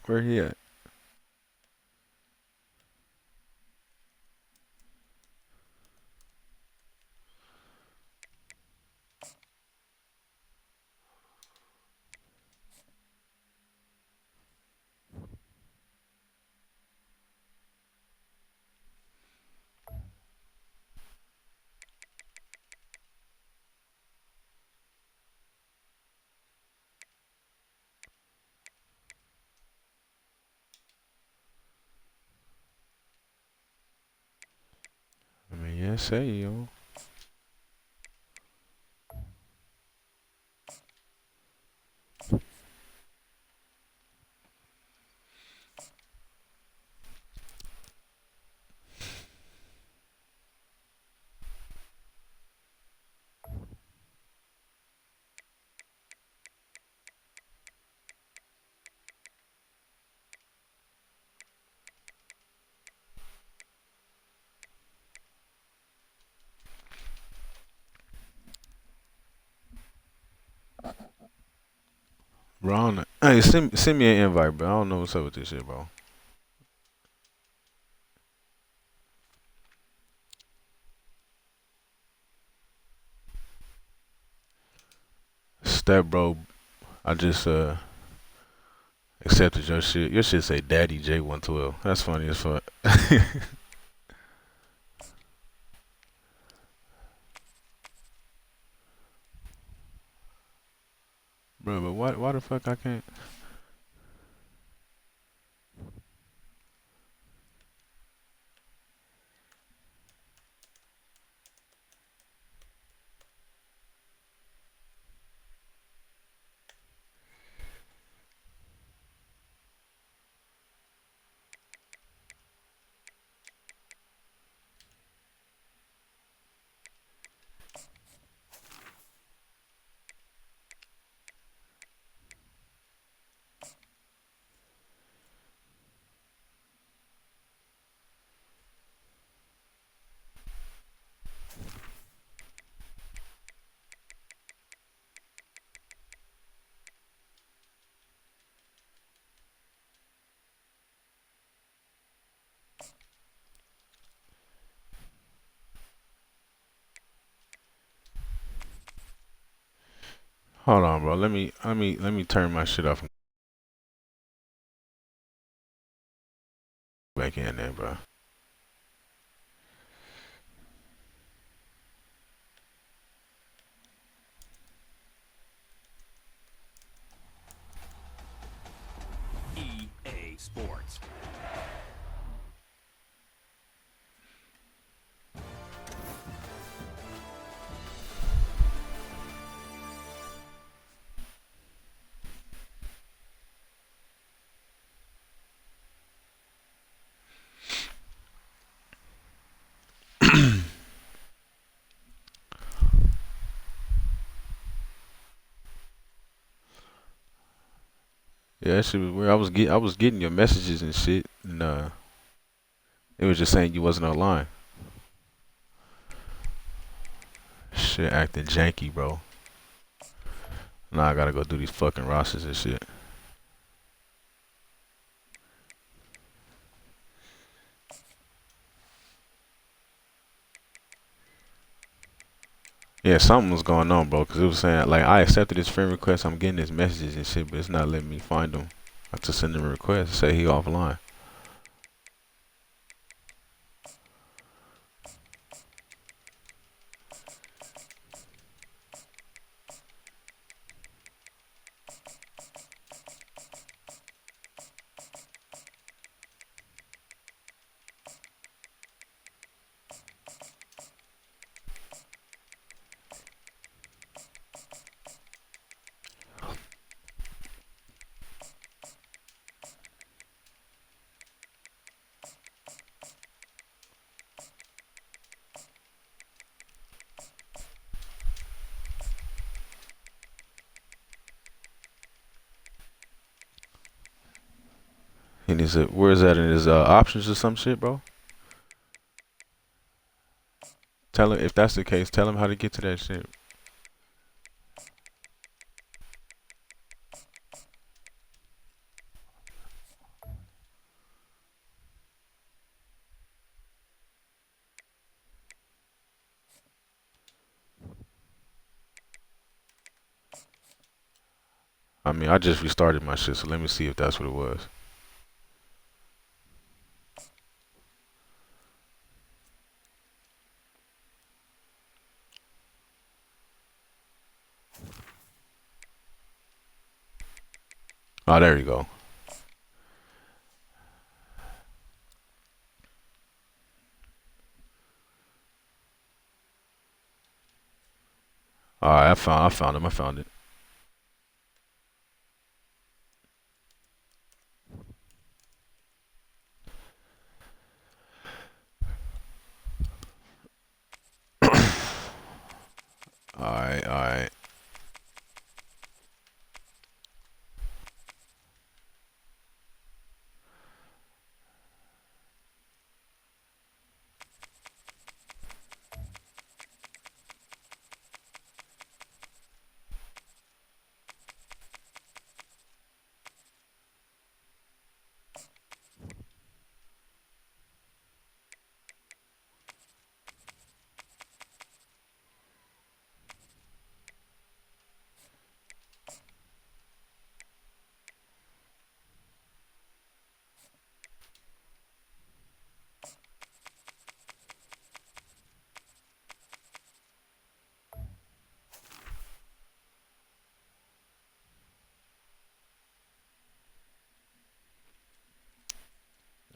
Where he at? I mean, yeah, say yo. Bro, I don't know. Hey, send me an invite, bro. I don't know what's up with this shit, bro. Step, bro. I just accepted your shit. Your shit say Daddy J112. That's funny as fuck. Bro, but why the fuck I can't? Hold on, bro. Let me turn my shit off back in there, bro. EA Sports. Yeah, that shit was weird. I was getting your messages and shit, and it was just saying you wasn't online. Shit acting janky, bro. Now I gotta go do these fucking rosters and shit. Yeah, something was going on, bro, because it was saying, like, I accepted his friend request, I'm getting his messages and shit, but it's not letting me find him. I have to send him a request, say he offline. And he said, where is that in his options or some shit, bro? Tell him, if that's the case, tell him how to get to that shit. I mean, I just restarted my shit, so let me see if that's what it was. Oh, there you go. Alright, I found him. I found it. Alright.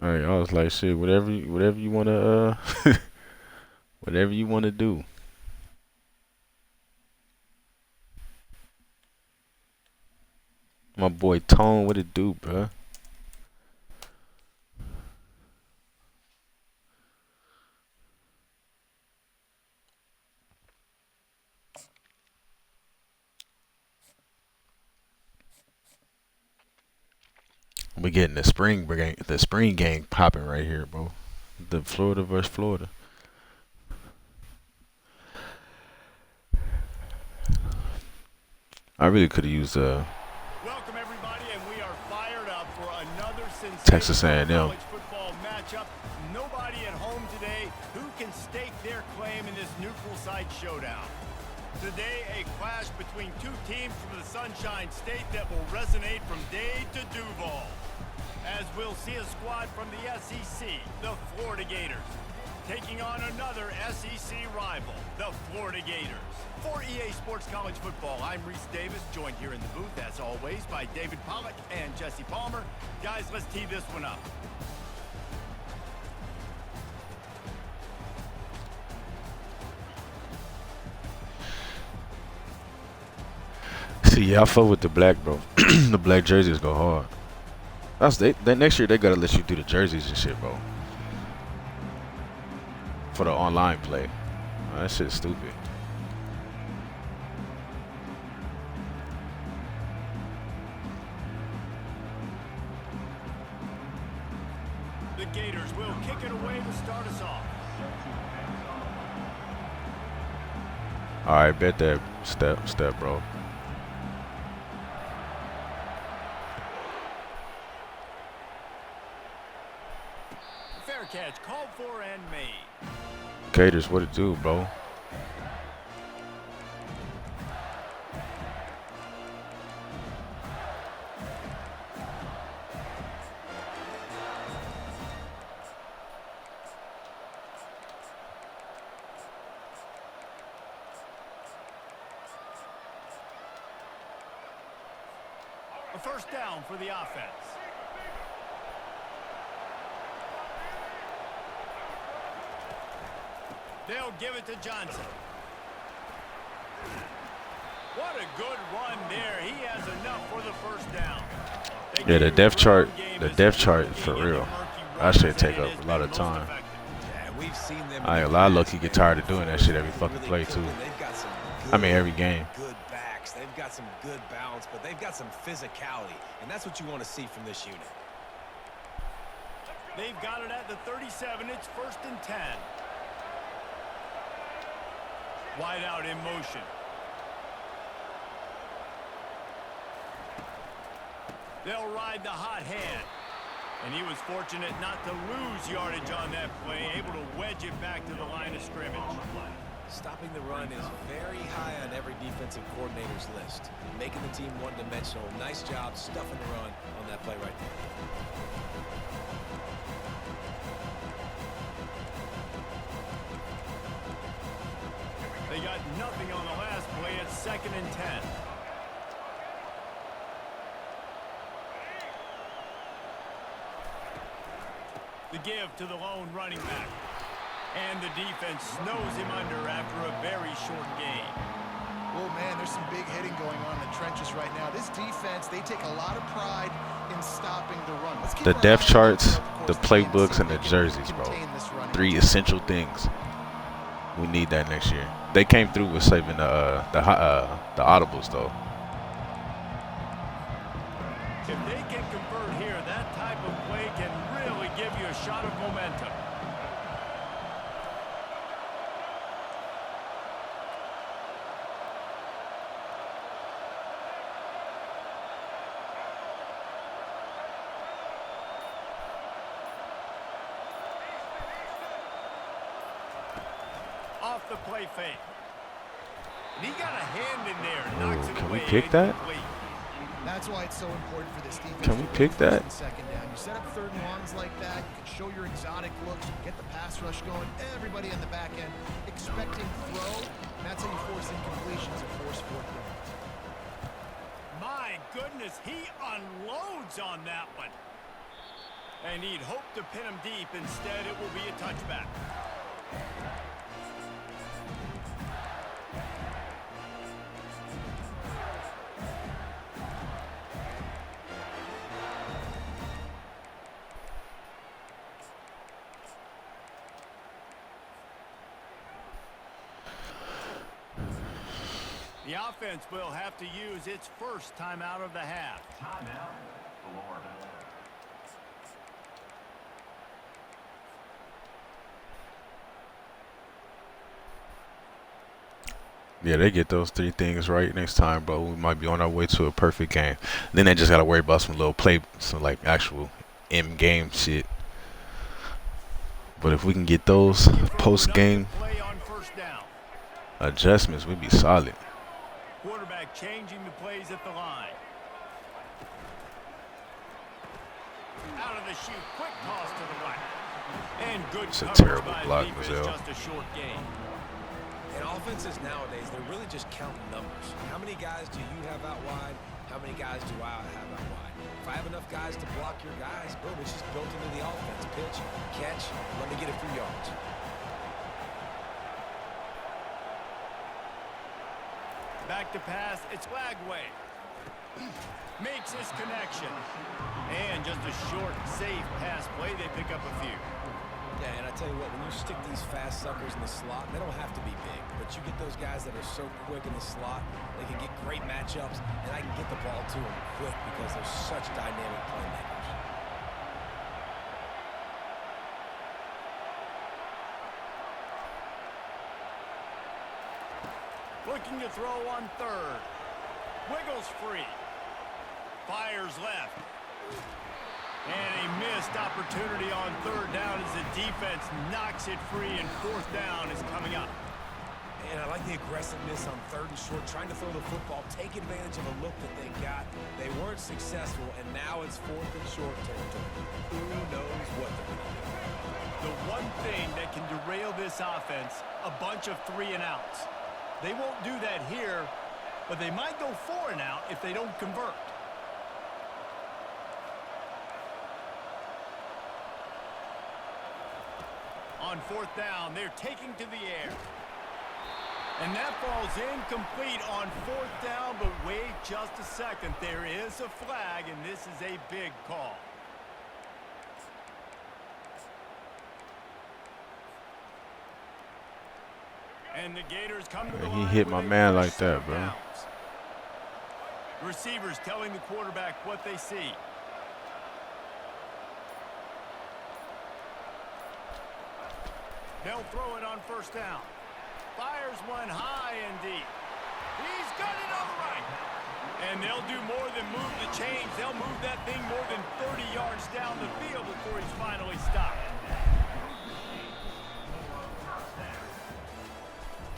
Alright, I was like, shit, whatever you wanna whatever you wanna do. My boy Tone, what it do, bruh? We getting the spring game popping right here, bro. The Florida versus Florida. I really could have used Welcome everybody, and we are fired up for another Texas sensational A&M. college football matchup. Nobody at home today who can stake their claim in this neutral site showdown. Today, a clash between two teams from the Sunshine State that will resonate from Dade to Duval. As we'll see a squad from the SEC, the Florida Gators, taking on another SEC rival, the Florida Gators. For EA Sports College Football, I'm Reese Davis, joined here in the booth, as always, by David Pollack and Jesse Palmer. Guys, let's tee this one up. See, yeah, I fuck with the black, bro. The black jerseys go hard. That next year they gotta let you do the jerseys and shit, bro. For the online play. Oh, that shit's stupid. The Gators will kick it away to start us off. Alright, bet that step, bro. Fair catch, called for and made. Gators, what it do, bro? A first down for the offense. They'll give it to Johnson. What a good run there. He has enough for the first down. Yeah, the depth chart for real. That should take up a lot of time. Yeah, we've seen them. I ain't a lot of lucky get tired of doing that shit every fucking Really play good, too. and they've got some I mean every game. good backs. They've got some good balance, but they've got some physicality, and that's what you want to see from this unit. They've got it at the 37. It's 1st and 10. Wide out in motion. They'll ride the hot hand. And he was fortunate not to lose yardage on that play, able to wedge it back to the line of scrimmage. Stopping the run is very high on every defensive coordinator's list. Making the team one-dimensional. Nice job stuffing the run on that play right there. They got nothing on the last play. It's 2nd and 10. The give to the lone running back. And the defense snows him under after a very short game. Oh, man, there's some big hitting going on in the trenches right now. This defense, they take a lot of pride in stopping the run. Let's keep The our depth eyes charts, on the course again, see playbooks, if and they the can jerseys, bro. contain this running 3 essential things. We need that next year. They came through with saving the audibles though. If they can convert here, that type of play can really give you a shot of momentum. Off the play fake. And he got a hand in there. Knocks it Can we away, pick that? incomplete. That's why it's so important for this defense. Can we to pick win that? first and second down. You set up 3rd and longs like that. You can show your exotic looks. You can get the pass rush going. Everybody in the back end expecting throw. And that's how you force incompletions and force 4th downs. My goodness, he unloads on that one. And he'd hope to pin him deep. Instead, it will be a touchback. The offense will have to use its first timeout of the half. Timeout, Florida. Yeah, they get those 3 things right next time, bro. We might be on our way to a perfect game. Then they just gotta worry about some little play, some like actual in-game shit. But if we can get those post-game Play on 1st down. adjustments, we'd be solid. Quarterback changing the plays at the line. Out of the chute, quick toss to the right. And good It's a coverage terrible by block, defense, Mazel. just a short gain. And offenses nowadays, they're really just counting numbers. How many guys do you have out wide? How many guys do I have out wide? If I have enough guys to block your guys, boom, it's just built into the offense. Pitch, catch, let me get a few yards. Back to pass, it's Lagway. Makes his connection. And just a short, safe pass play, they pick up a few. Yeah, and I tell you what, when you stick these fast suckers in the slot, they don't have to be big, but you get those guys that are so quick in the slot, they can get great matchups, and I can get the ball to them quick because they're such dynamic playmakers. Looking to throw on third. Wiggles free. Fires left. And a missed opportunity on third down as the defense knocks it free, and fourth down is coming up. And I like the aggressiveness on third and short, trying to throw the football, take advantage of a look that they got. They weren't successful, and now it's fourth and short territory. Who knows what they're going to do? The one thing that can derail this offense, a bunch of 3 and outs. They won't do that here, but they might go 4 and out if they don't convert. On fourth down, they're taking to the air. And that falls incomplete on fourth down, but wait just a second. There is a flag, and this is a big call. And the Gators come to the He line hit with my a man like first that, set bro. downs. Receivers telling the quarterback what they see. They'll throw it on first down. Fires one high and deep. He's got it on the right. And they'll do more than move the chains. They'll move that thing more than 30 yards down the field before he's finally stopped.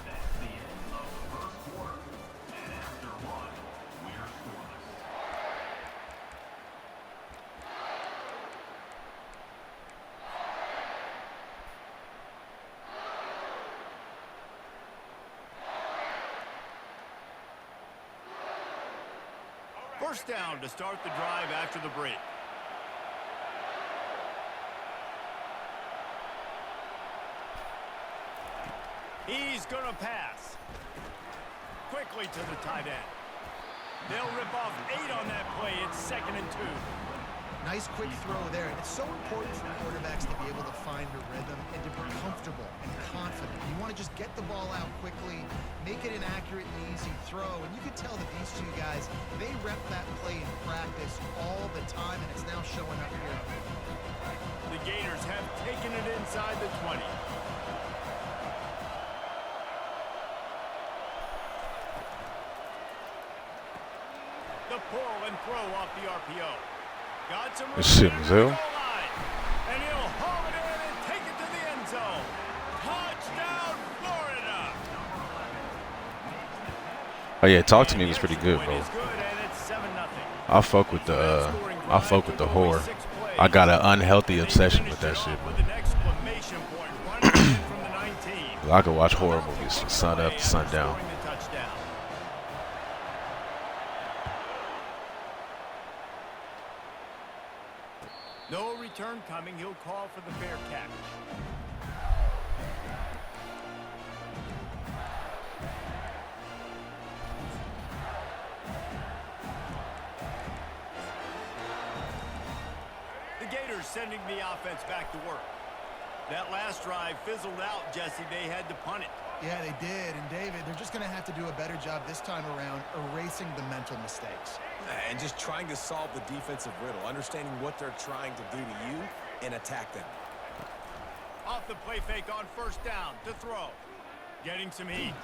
That's the end of the first quarter. And after one, we're scoreless. First down to start the drive after the break. He's going to pass. Quickly to the tight end. They'll rip off 8 on that play. It's 2nd and 2. Nice quick throw there. And it's so important for quarterbacks to be able to find a rhythm and to be comfortable and confident. You want to just get the ball out quickly, make it an accurate and easy throw. And you can tell that these two guys, they rep that play in practice all the time, and it's now showing up here. The Gators have taken it inside the 20. The pull and throw off the RPO. Got some room This shit, down the Mazel. goal line. And he'll haul it in and take it to the end zone. Touchdown, Florida. Oh yeah, talk to me was pretty good, Point bro. is good, and it's 7-0. I fuck with the whore. I got an unhealthy obsession with that shit, bro. With an exclamation point running in from the 19. I could watch horror movies from sun up to sundown. Scoring the touchdown. No return coming. He'll call for the fair catch. The Gators sending the offense back to work. That last drive fizzled out, Jesse. They had to punt it. Yeah, they did. And David, they're just going to have to do a better job this time around erasing the mental mistakes. And just trying to solve the defensive riddle, understanding what they're trying to do to you and attack them. Off the play fake on first down to throw. Getting some heat.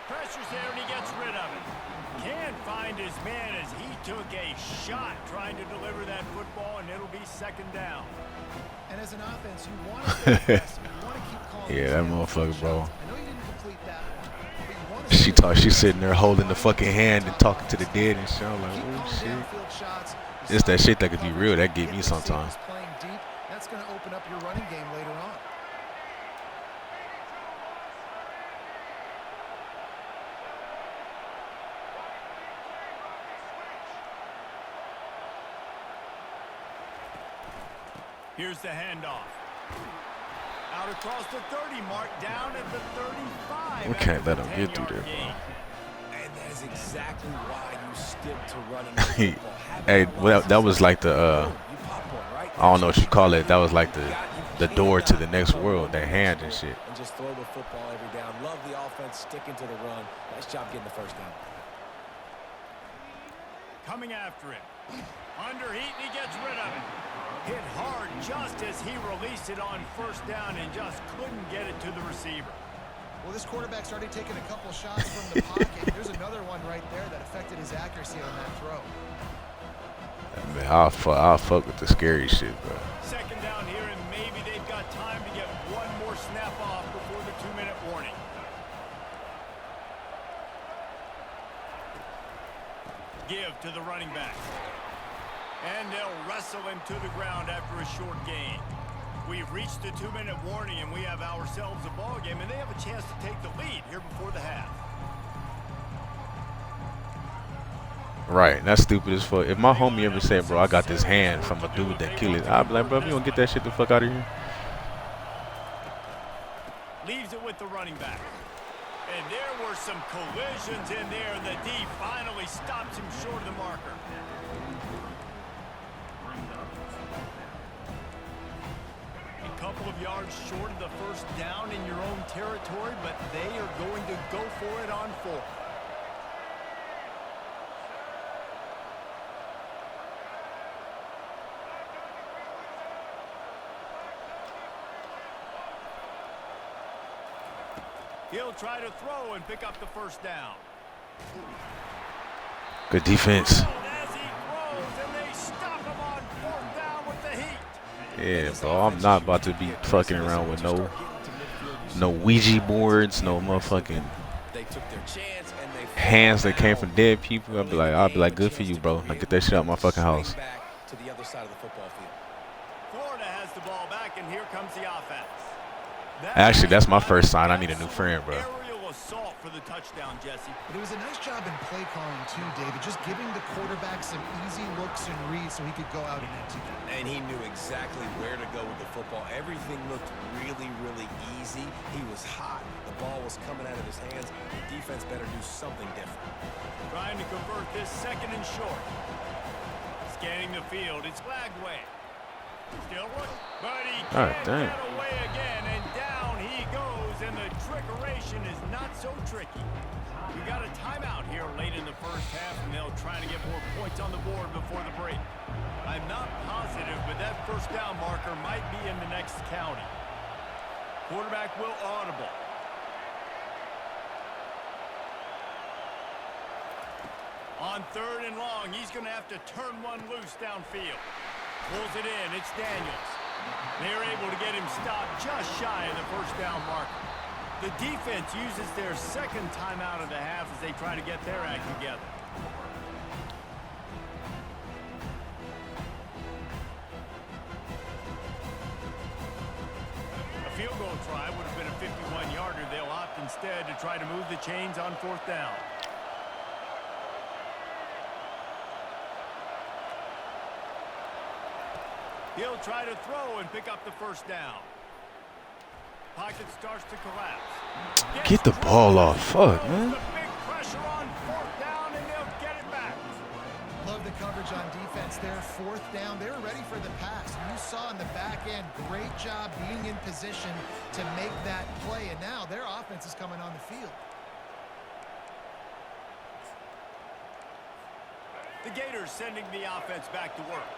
Pressure's there and he gets rid of it. Can't find his man as he took a shot trying to deliver that football, and it'll be 2nd down. And as an offense, you want to stay aggressive. You want to keep calling. Yeah, that motherfucker, bro. I know you didn't complete that one, but you want to She's sitting there holding the fucking hand and talking to the dead and shit. I'm like, keep oh calling shit. downfield shots. It's that shit that could be real. That get me sometimes. Playing deep, that's going to open up your running game later on. Here's the handoff. Out across the 30 mark, down at the 35. We can't let him get through there, gain. And that is exactly why you stick to running the football. Hey, well, that was like the You pop one, right? I don't know what you call it. That was like the door to the next world. That hand and shit. And just throw the football every down. Love the offense sticking to the run. Nice job getting the first down. Coming after him. Under heat, and he gets rid of it. Hit hard just as he released it on first down and just couldn't get it to the receiver. Well, this quarterback started taking a couple shots from the pocket. There's another one right there that affected his accuracy on that throw. Man, I'll fuck with the scary shit, bro. Second down here, and maybe they've got time to get one more snap off before the 2-minute warning. Give to the running back. And they'll wrestle him to the ground after a short gain. We've reached the 2-minute warning, and we have ourselves a ball game, and they have a chance to take the lead here before the half. Right, that's stupid as fuck. If my homie ever said, bro, I got this hand from a dude that killed it, I'd be like, bro, if you don't get that shit the fuck out of here. Leaves it with the running back. And there were some collisions in there, and the D finally stops him short of the marker. A couple of yards short of the first down in your own territory, but they are going to go for it on 4. He'll try to throw and pick up the first down. Good defense. As he throws, and they stop him on 4th down with the heat. Yeah, bro, I'm not about to be fucking around with no Ouija boards, no motherfucking They took their chance and they hands that came from dead people. I'll be like, good for you, bro. Now get that shit out of my fucking house. back to the other side of the football field. Florida has the ball back, and here comes the offense. Actually, that's my first sign. I need a new friend, bro. Aerial assault for the touchdown, Jesse. But it was a nice job in play calling too, David. Just giving the quarterback some easy looks and reads so he could go out and execute. And he knew exactly where to go with the football. Everything looked really, really easy. He was hot. The ball was coming out of his hands. The defense better do something different. Trying to convert this 2nd and short. Scanning the field. It's Flagway. Still looking, but he can't get away again, and down he goes, and the trickeration is not so tricky. We got a timeout here late in the first half, and they'll try to get more points on the board before the break. I'm not positive, but that first down marker might be in the next county. Quarterback will audible. On 3rd and long, he's going to have to turn one loose downfield. Pulls it in. It's Daniels. They're able to get him stopped just shy of the first down marker. The defense uses their 2nd timeout of the half as they try to get their act together. A field goal try would have been a 51-yarder. They'll opt instead to try to move the chains on 4th down. He'll try to throw and pick up the first down. Pocket starts to collapse. Get the ball off. Fuck, man. The big pressure on 4th down, and they'll get it back. Love the coverage on defense there. 4th down. They were ready for the pass. You saw in the back end, great job being in position to make that play. And now their offense is coming on the field. The Gators sending the offense back to work.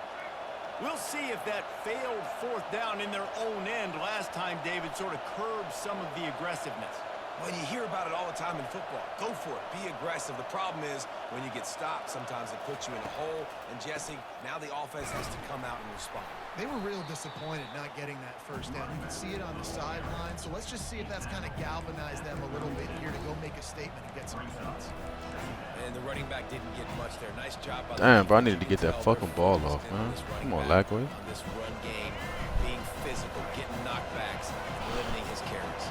We'll see if that failed 4th down in their own end last time, David, sort of curbed some of the aggressiveness. Well, you hear about it all the time in football. Go for it. Be aggressive. The problem is when you get stopped, sometimes it puts you in a hole. And, Jesse, now the offense has to come out and respond. They were real disappointed not getting that first down. You can see it on the sideline. So let's just see if that's kind of galvanized them a little bit here to go make a statement and get some points. And the running back didn't get much there. Nice job by the Damn, bro, I defense. needed to get that fucking ball off, man. Come on, Lackway. On this run game, being physical, getting knockbacks, limiting his carries.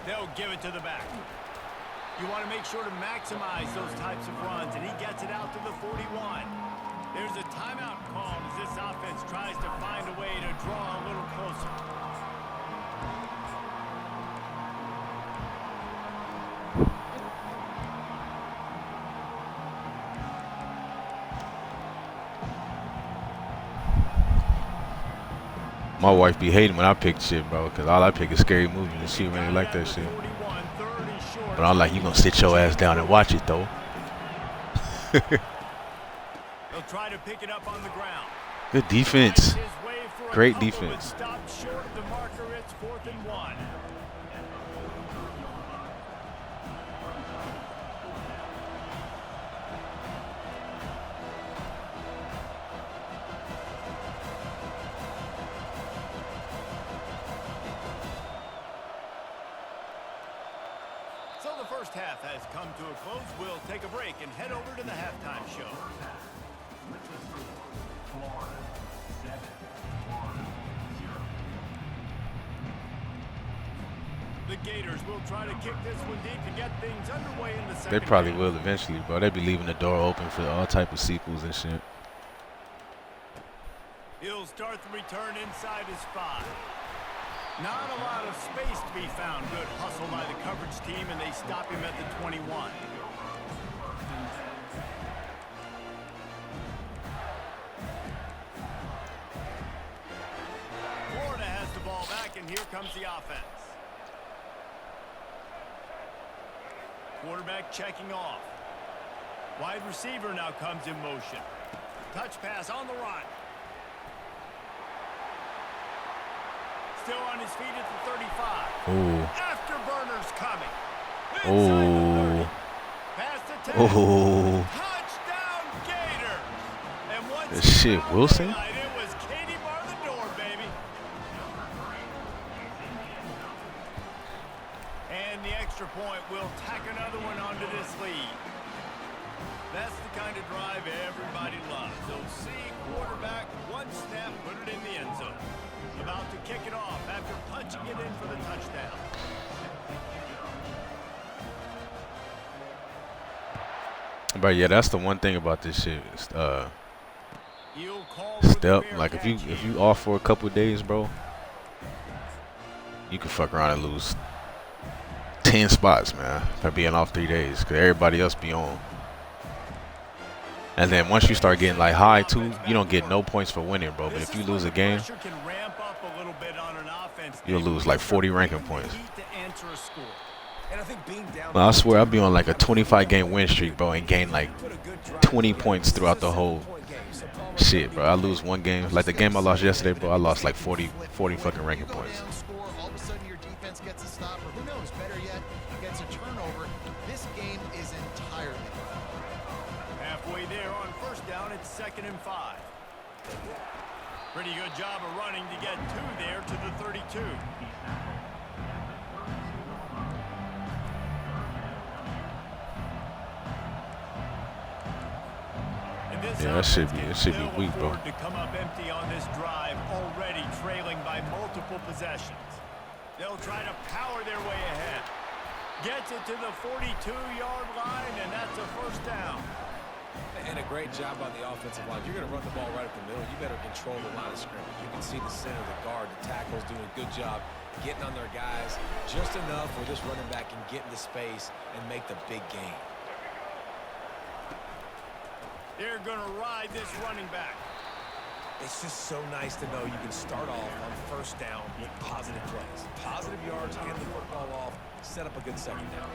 They'll give it to the back. You want to make sure to maximize those types of runs, and he gets it out to the 41. There's a timeout called as this offense tries to find a way to draw a little closer. My wife be hating when I pick shit, bro, because all I pick is scary movies and she really like that shit. But I'm like, you gonna sit your ass down and watch it, though. They'll try to pick it up on the ground. Good defense. Finds his way for a Great couple, but defense. stopped short of the marker. It's 4th and 1. So the first half has come to a close. We'll take a break and head over to the halftime show. Florida 7, Florida 0. The Gators will try to kick this one deep to get things underway in the second They probably half. will eventually, bro. They be leaving the door open for all type of sequels and shit. He'll start the return inside his 5. Not a lot of space to be found. Good hustle by the coverage team, and they stop him at the 21. Florida has the ball back, and here comes the offense. Quarterback checking off. Wide receiver now comes in motion. Touch pass on the run. Still on his feet at the 35. Ooh. Afterburners coming. Ooh. Past the 10. Ooh. Touchdown Gators. And once This shit, again, Wilson? tonight, it was Katie bar the door, baby. And the extra point will tack another one onto this lead. That's the kind of drive everybody loves. They'll see quarterback, one snap, put it in the end zone. About to kick it off after punching it in for the touchdown. But yeah, that's the one thing about this shit. He'll call for the Step. fair Like if catch you here. off for a couple of days, bro, you can fuck around and lose 10 spots, man, for being off 3 days, because everybody else be on. And then once you start getting like high too, you don't get no points for winning, bro. But if you lose a game, Pressure can ramp up a little bit on an offense. you'll lose like 40 ranking points. Need to answer a score. And I think being down. Well, I swear I'll be on like a 25 game win streak, bro, and gain like 20 points throughout the whole shit, bro. I lose one game, like the game I lost yesterday, bro. I lost like 40 fucking ranking You go points. down, score, all of a sudden your defense gets a stop, or who knows, better yet, gets a turnover. This game is entirely different. Halfway there on first down, it's 2nd and 5. Pretty good job of running to get 2 there to the 32. And this Yeah, that should be- offense it should can be still weak, bro. afford to come up empty on this drive, already trailing by multiple possessions. They'll try to power their way ahead. Gets it to the 42-yard line, and that's a first down. And a great job by the offensive line. You're going to run the ball right up the middle. You better control the line of scrimmage. You can see the center, the guard, the tackles doing a good job getting on their guys just enough where this running back can get into space and make the big gain. They're going to ride this running back. It's just so nice to know you can start off on first down with positive plays. Positive yards, hand the football off, set up a good second down.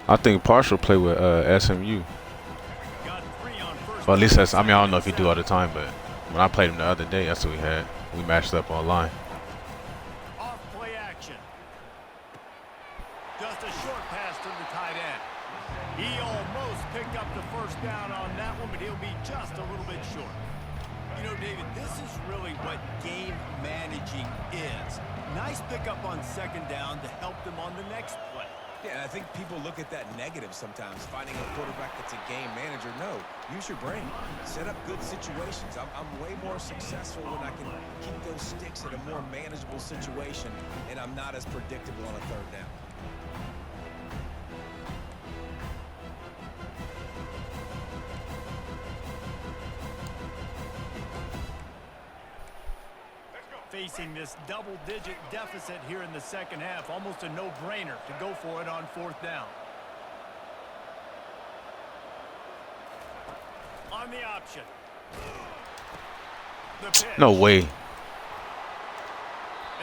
I think Partial play with SMU. Got 3 on first Well, at least down. that's, I mean, I don't know if he do all the time, but when I played him the other day, that's what we had. We matched up online. Off play action. Just a short pass to the tight end. He almost picked up the first down on that one, but he'll be just a little bit short. You know, David, this is really what game managing is. Nice pickup on second down to help them on the next play. Yeah, I think people look at that negative sometimes, finding a quarterback that's a game manager. No, use your brain. Set up good situations. I'm way more successful when I can keep those sticks at a more manageable situation, and I'm not as predictable on a third down. Facing this double-digit deficit here in the second half, almost a no-brainer to go for it on fourth down. On the option. The pitch. No way.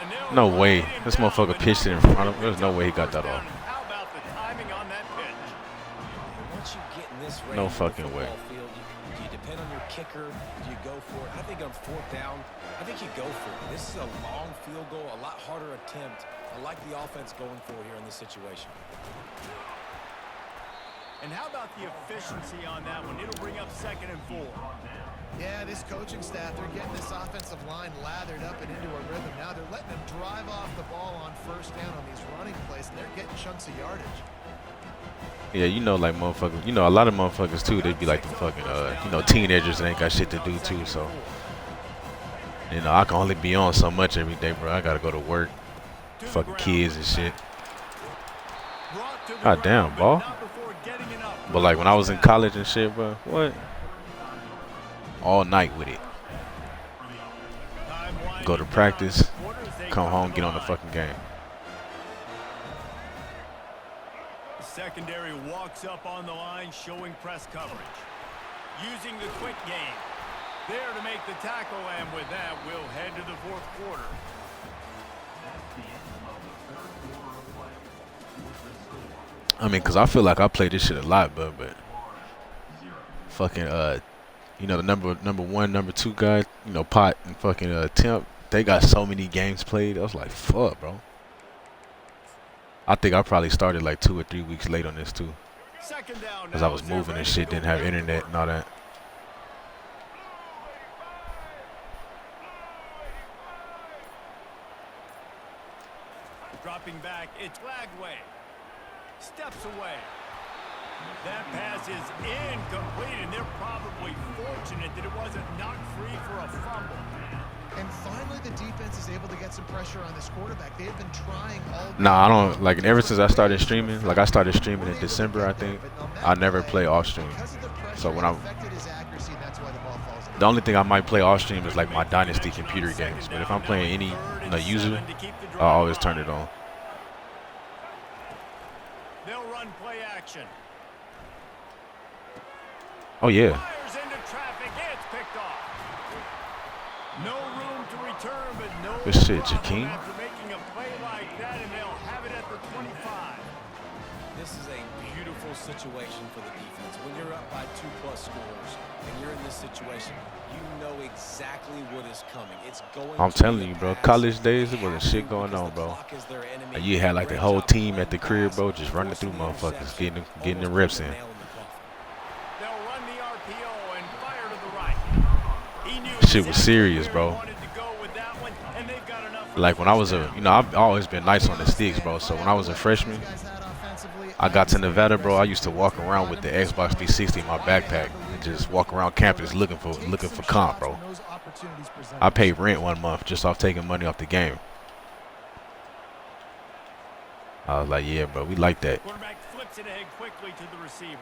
And they'll No way. ride him This down, motherfucker but pitched it in no front of him. There's no way he got first that down. off. How about the timing on that pitch? Once you get in this range No of the fucking football way. field, do you depend on your kicker? Do you go for it? I think on fourth down, I think you go for it. This is a long field goal, a lot harder attempt. I like the offense going for it here in this situation. And how about the efficiency on that one? It'll bring up 2nd and 4. Yeah, this coaching staff, they're getting this offensive line lathered up and into a rhythm. Now they're letting them drive off the ball on first down on these running plays, and they're getting chunks of yardage. Yeah, you know, like motherfuckers. You know, a lot of motherfuckers too. They be like the fucking, you know, teenagers that ain't got shit to do too. So, you know, I can only be on so much every day, bro. I gotta go to work, fucking kids and shit. God damn, ball. But like when I was in college and shit, bro, what? All night with it. Go to practice, come home, get on the fucking game. The secondary walks up on the line, showing press coverage. Using the quick game. There to make the tackle, and with that, we'll head to the fourth quarter. I mean, cause I feel like I play this shit a lot, but fucking you know, the number one, number two guy, you know, Pot and fucking Temp, they got so many games played. I was like, fuck, bro. I think I probably started like 2 or 3 weeks late on this too, Second down cause I now was as they're moving ready and to shit, go didn't have away. internet and all that. Dropping back, it's Lagway. Steps away. That pass is incomplete, and they're probably fortunate that it wasn't knocked free for a fumble. And finally, the defense is able to get some pressure on this quarterback. They have been trying all. Nah, I don't like. Ever since I started streaming, like I started streaming in December, I think. I never play off stream. So when I'm, the only thing I might play off stream is like my Dynasty computer games. But if I'm playing any, you know, user, I always turn it on. They'll run play action. Oh yeah. Fires into traffic, it's picked off. No room to return, but no Good shit, problem Jakeem. after making a play like that, and they'll have it at the 25. This is a beautiful situation for the defense. When you're up by 2+ scores and you're in this situation, you know exactly what is coming. It's going. I'm telling you, bro. College days, there wasn't shit going on, bro. And you had like the whole team at the crib, bro, just running through motherfuckers, getting the reps in. They'll run the RPO and fire to the right. He knew Shit was serious, exactly where he bro. wanted to go with that one, and they've got enough for Like the when I was first a, down. you know, I've always been nice on the sticks, bro. So when I was a freshman, I got to Nevada, bro. I used to walk around with the Xbox 360 in my backpack and just walk around campus looking for comp, bro. I paid rent 1 month just off taking money off the game. I was like, yeah, bro, we like that. Quarterback flips it ahead quickly to the receiver.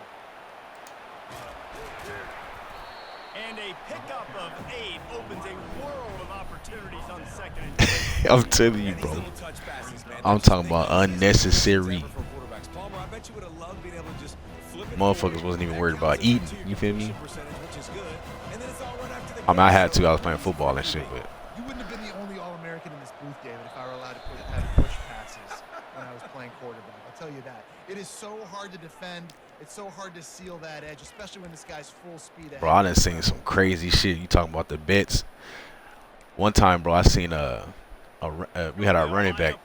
And a pickup of 8 opens a world of opportunities on 2nd and 10. I'm telling you, bro. I'm talking about unnecessary. Motherfuckers wasn't even worried about eating. You feel me? I mean, I had to. I was playing football and shit, but You wouldn't have been the only All-American in this booth, David, if I were allowed to have push passes when I was playing quarterback. I'll tell you that. It is so hard to defend. It's so hard to seal that edge, especially when this guy's full speed ahead. bro, I done seen some crazy shit. You talking about the bets? One time, bro, I seen we had our running back.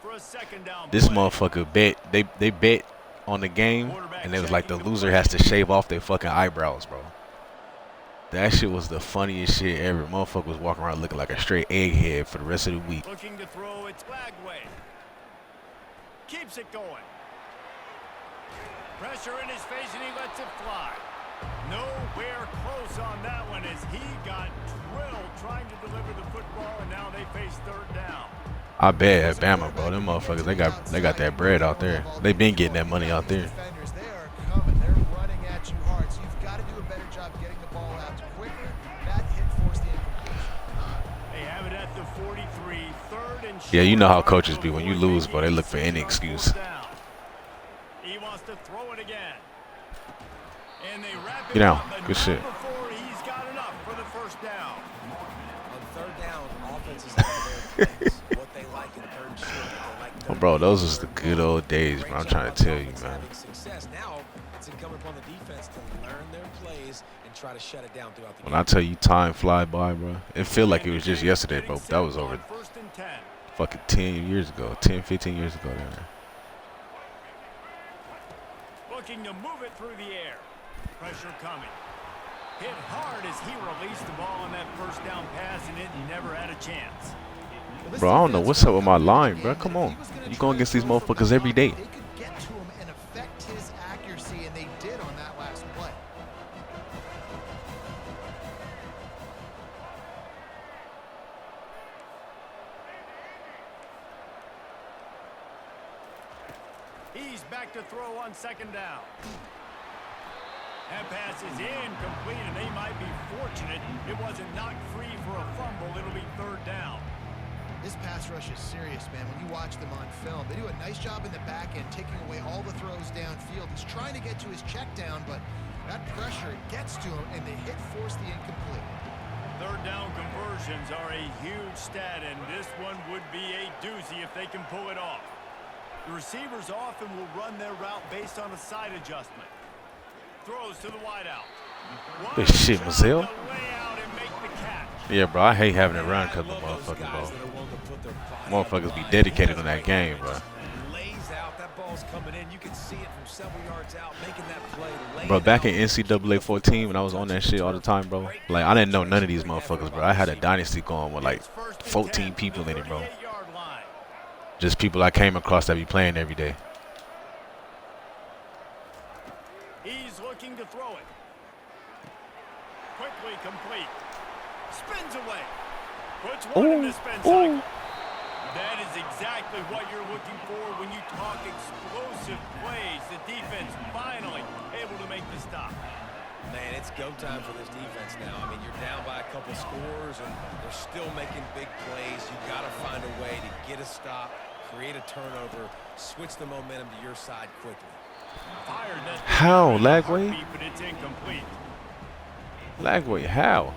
This motherfucker bet they bet on the game, and it was like the loser has to shave off their fucking eyebrows, bro. That shit was the funniest shit ever. Motherfucker was walking around looking like a straight egghead for the rest of the week. Looking to throw, it's Lagway. Keeps it going. Pressure in his face, and he lets it fly. Nowhere close on that one as he got drilled trying to deliver the football, and now they face third down. I bet at Bama, bro, them motherfuckers, they got that bread out there. They been getting that money out there. Defenders, they are coming. They're running at you hard, so you've got to do a better job getting the ball out quicker. That hit forced the incompletion. They have it at the 43, third and short. Yeah, you know how coaches be. When you lose, bro, they look for any excuse. He wants to throw it again. And they wrap it Get down. up, but Good not shit. before he's got enough for the first down. On third down, offenses have their plays. What they like in third and short. They like Oh, third bro, down. those was the good old days, bro. I'm trying to tell you, Offense man. having success. Now it's incumbent upon the defense to learn their plays and try to shut it down throughout the When game. I tell you time fly by, bro, it feel like it was just yesterday, bro. That was over First and 10. fucking 10 years ago, 10, 15 years ago. There. Looking to move it through the air. Pressure coming. Hit hard as he released the ball on that first down pass, and it never had a chance. Bro, I don't know what's up with my line, bro. Come on. You going against these motherfuckers every day. They could get to him and affect his accuracy, and they did on that last play. He's back to throw on second down. That pass is incomplete, and they might be fortunate it wasn't knocked free for a fumble. It'll be third down. This pass rush is serious, man. When you watch them on film, they do a nice job in the back end, taking away all the throws downfield. He's trying to get to his check down, but that pressure gets to him, and the hit forced the incomplete. Third down conversions are a huge stat, and this one would be a doozy if they can pull it off. The receivers often will run their route based on a side adjustment. Throws to the wideout. Good shit, Mazelle. Yeah, bro, I hate having it run because of motherfuckers, bro. Motherfuckers be dedicated on that game, bro. Lays out, that ball's coming in. You can see it from several yards out, making that play. Bro, back in NCAA 14 when I was on that shit all the time, bro, like I didn't know none of these motherfuckers, bro. I had a dynasty going with like 14 people in it, bro. Just people I came across that be playing every day. He's looking to throw it. Quickly complete. Spins away. Puts one in the spin cycle. That is exactly what you're looking for when you talk explosive plays. The defense finally able to make the stop. Man, it's go time for this defense now. I mean, you're down by a couple scores, and they're still making big plays. You've got to find a way to get a stop, create a turnover, switch the momentum to your side quickly. How, Lagway? But it's incomplete. Lagway, how?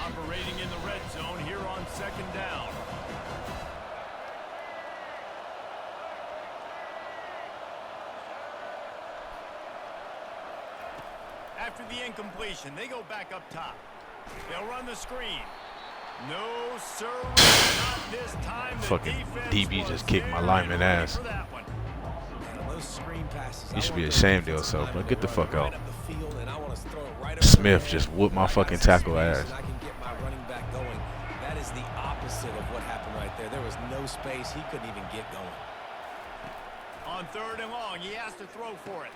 Operating in the red zone here on second down. After the incompletion, they go back up top. They'll run the screen. No, sir, not this time. The Fucking defense DB was just kicked my there lineman and ready ass. for that one. Those screen passes, You should be ashamed of yourself, bro. Get the fuck out. right up the field, and I want to throw it right over Smith the just head. whooped my I got fucking some tackle space, ass. and I can get my running back going. That is the opposite of what happened right there. There was no space. He couldn't even get going. On third and long, he has to throw for it.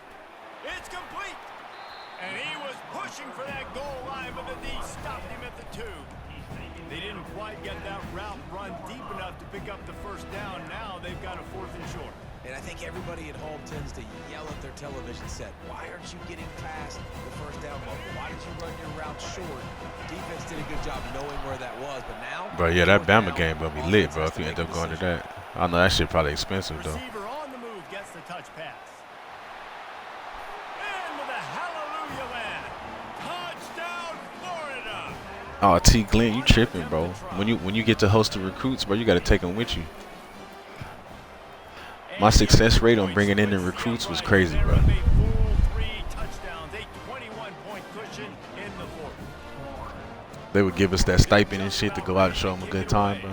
It's complete. And he was pushing for that goal line, but the D stopped him at the 2. They didn't quite get that route run deep enough to pick up the first down. Now they've got a 4th and short. And I think everybody at home tends to yell at their television set, why aren't you getting past the first down bubble? Why did you run your route short? Defense did a good job knowing where that was, but now... Bro, yeah, that Bama game gonna be lit, bro, if you end up going to that. I know that shit probably expensive, though. Receiver on the move gets the touch pass. And with a hallelujah land. Touchdown, Florida. Oh, T. Glenn, you tripping, bro. When you get to host the recruits, bro, you got to take them with you. My success rate on bringing in the recruits was crazy, bro. They would give us that stipend and shit to go out and show them a good time, bro.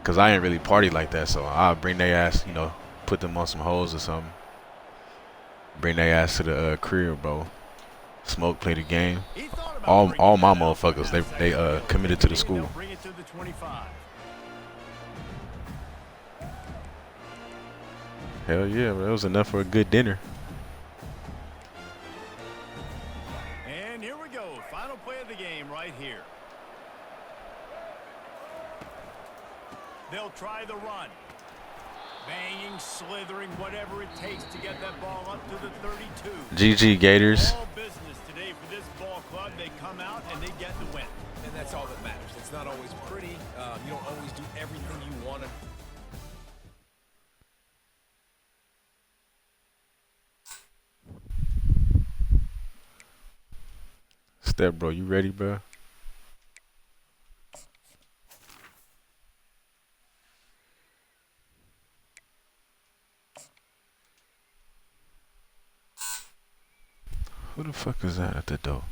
Cause I ain't really party like that, so I'll bring their ass, you know, put them on some hoes or something. Bring their ass to the crib, bro. Smoke, play the game. All my motherfuckers, they committed to the school. Hell yeah, bro. It was enough for a good dinner. And here we go. Final play of the game right here. They'll try the run. Banging, slithering, whatever it takes to get that ball up to the 32. GG Gators. All business today for this ball club. They come out and they get the win. And that's all that matters. It's not always pretty. You don't always do everything you want to. Step, bro, you ready, bro? Who the fuck is that at the door?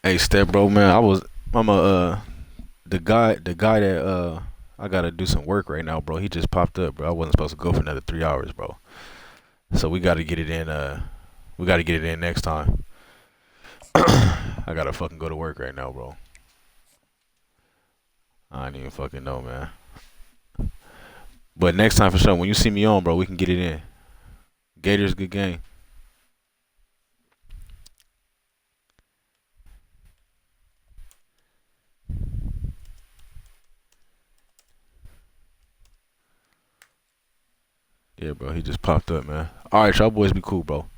Hey, Step, bro, man, the guy that I gotta do some work right now, bro. He just popped up, bro. I wasn't supposed to go for another 3 hours, bro. So we gotta get it in. We gotta get it in next time. I gotta fucking go to work right now, bro. I don't even fucking know, man. But next time for sure, when you see me on, bro, we can get it in. Gators, good game. Yeah, bro, he just popped up, man. All right, y'all boys be cool, bro.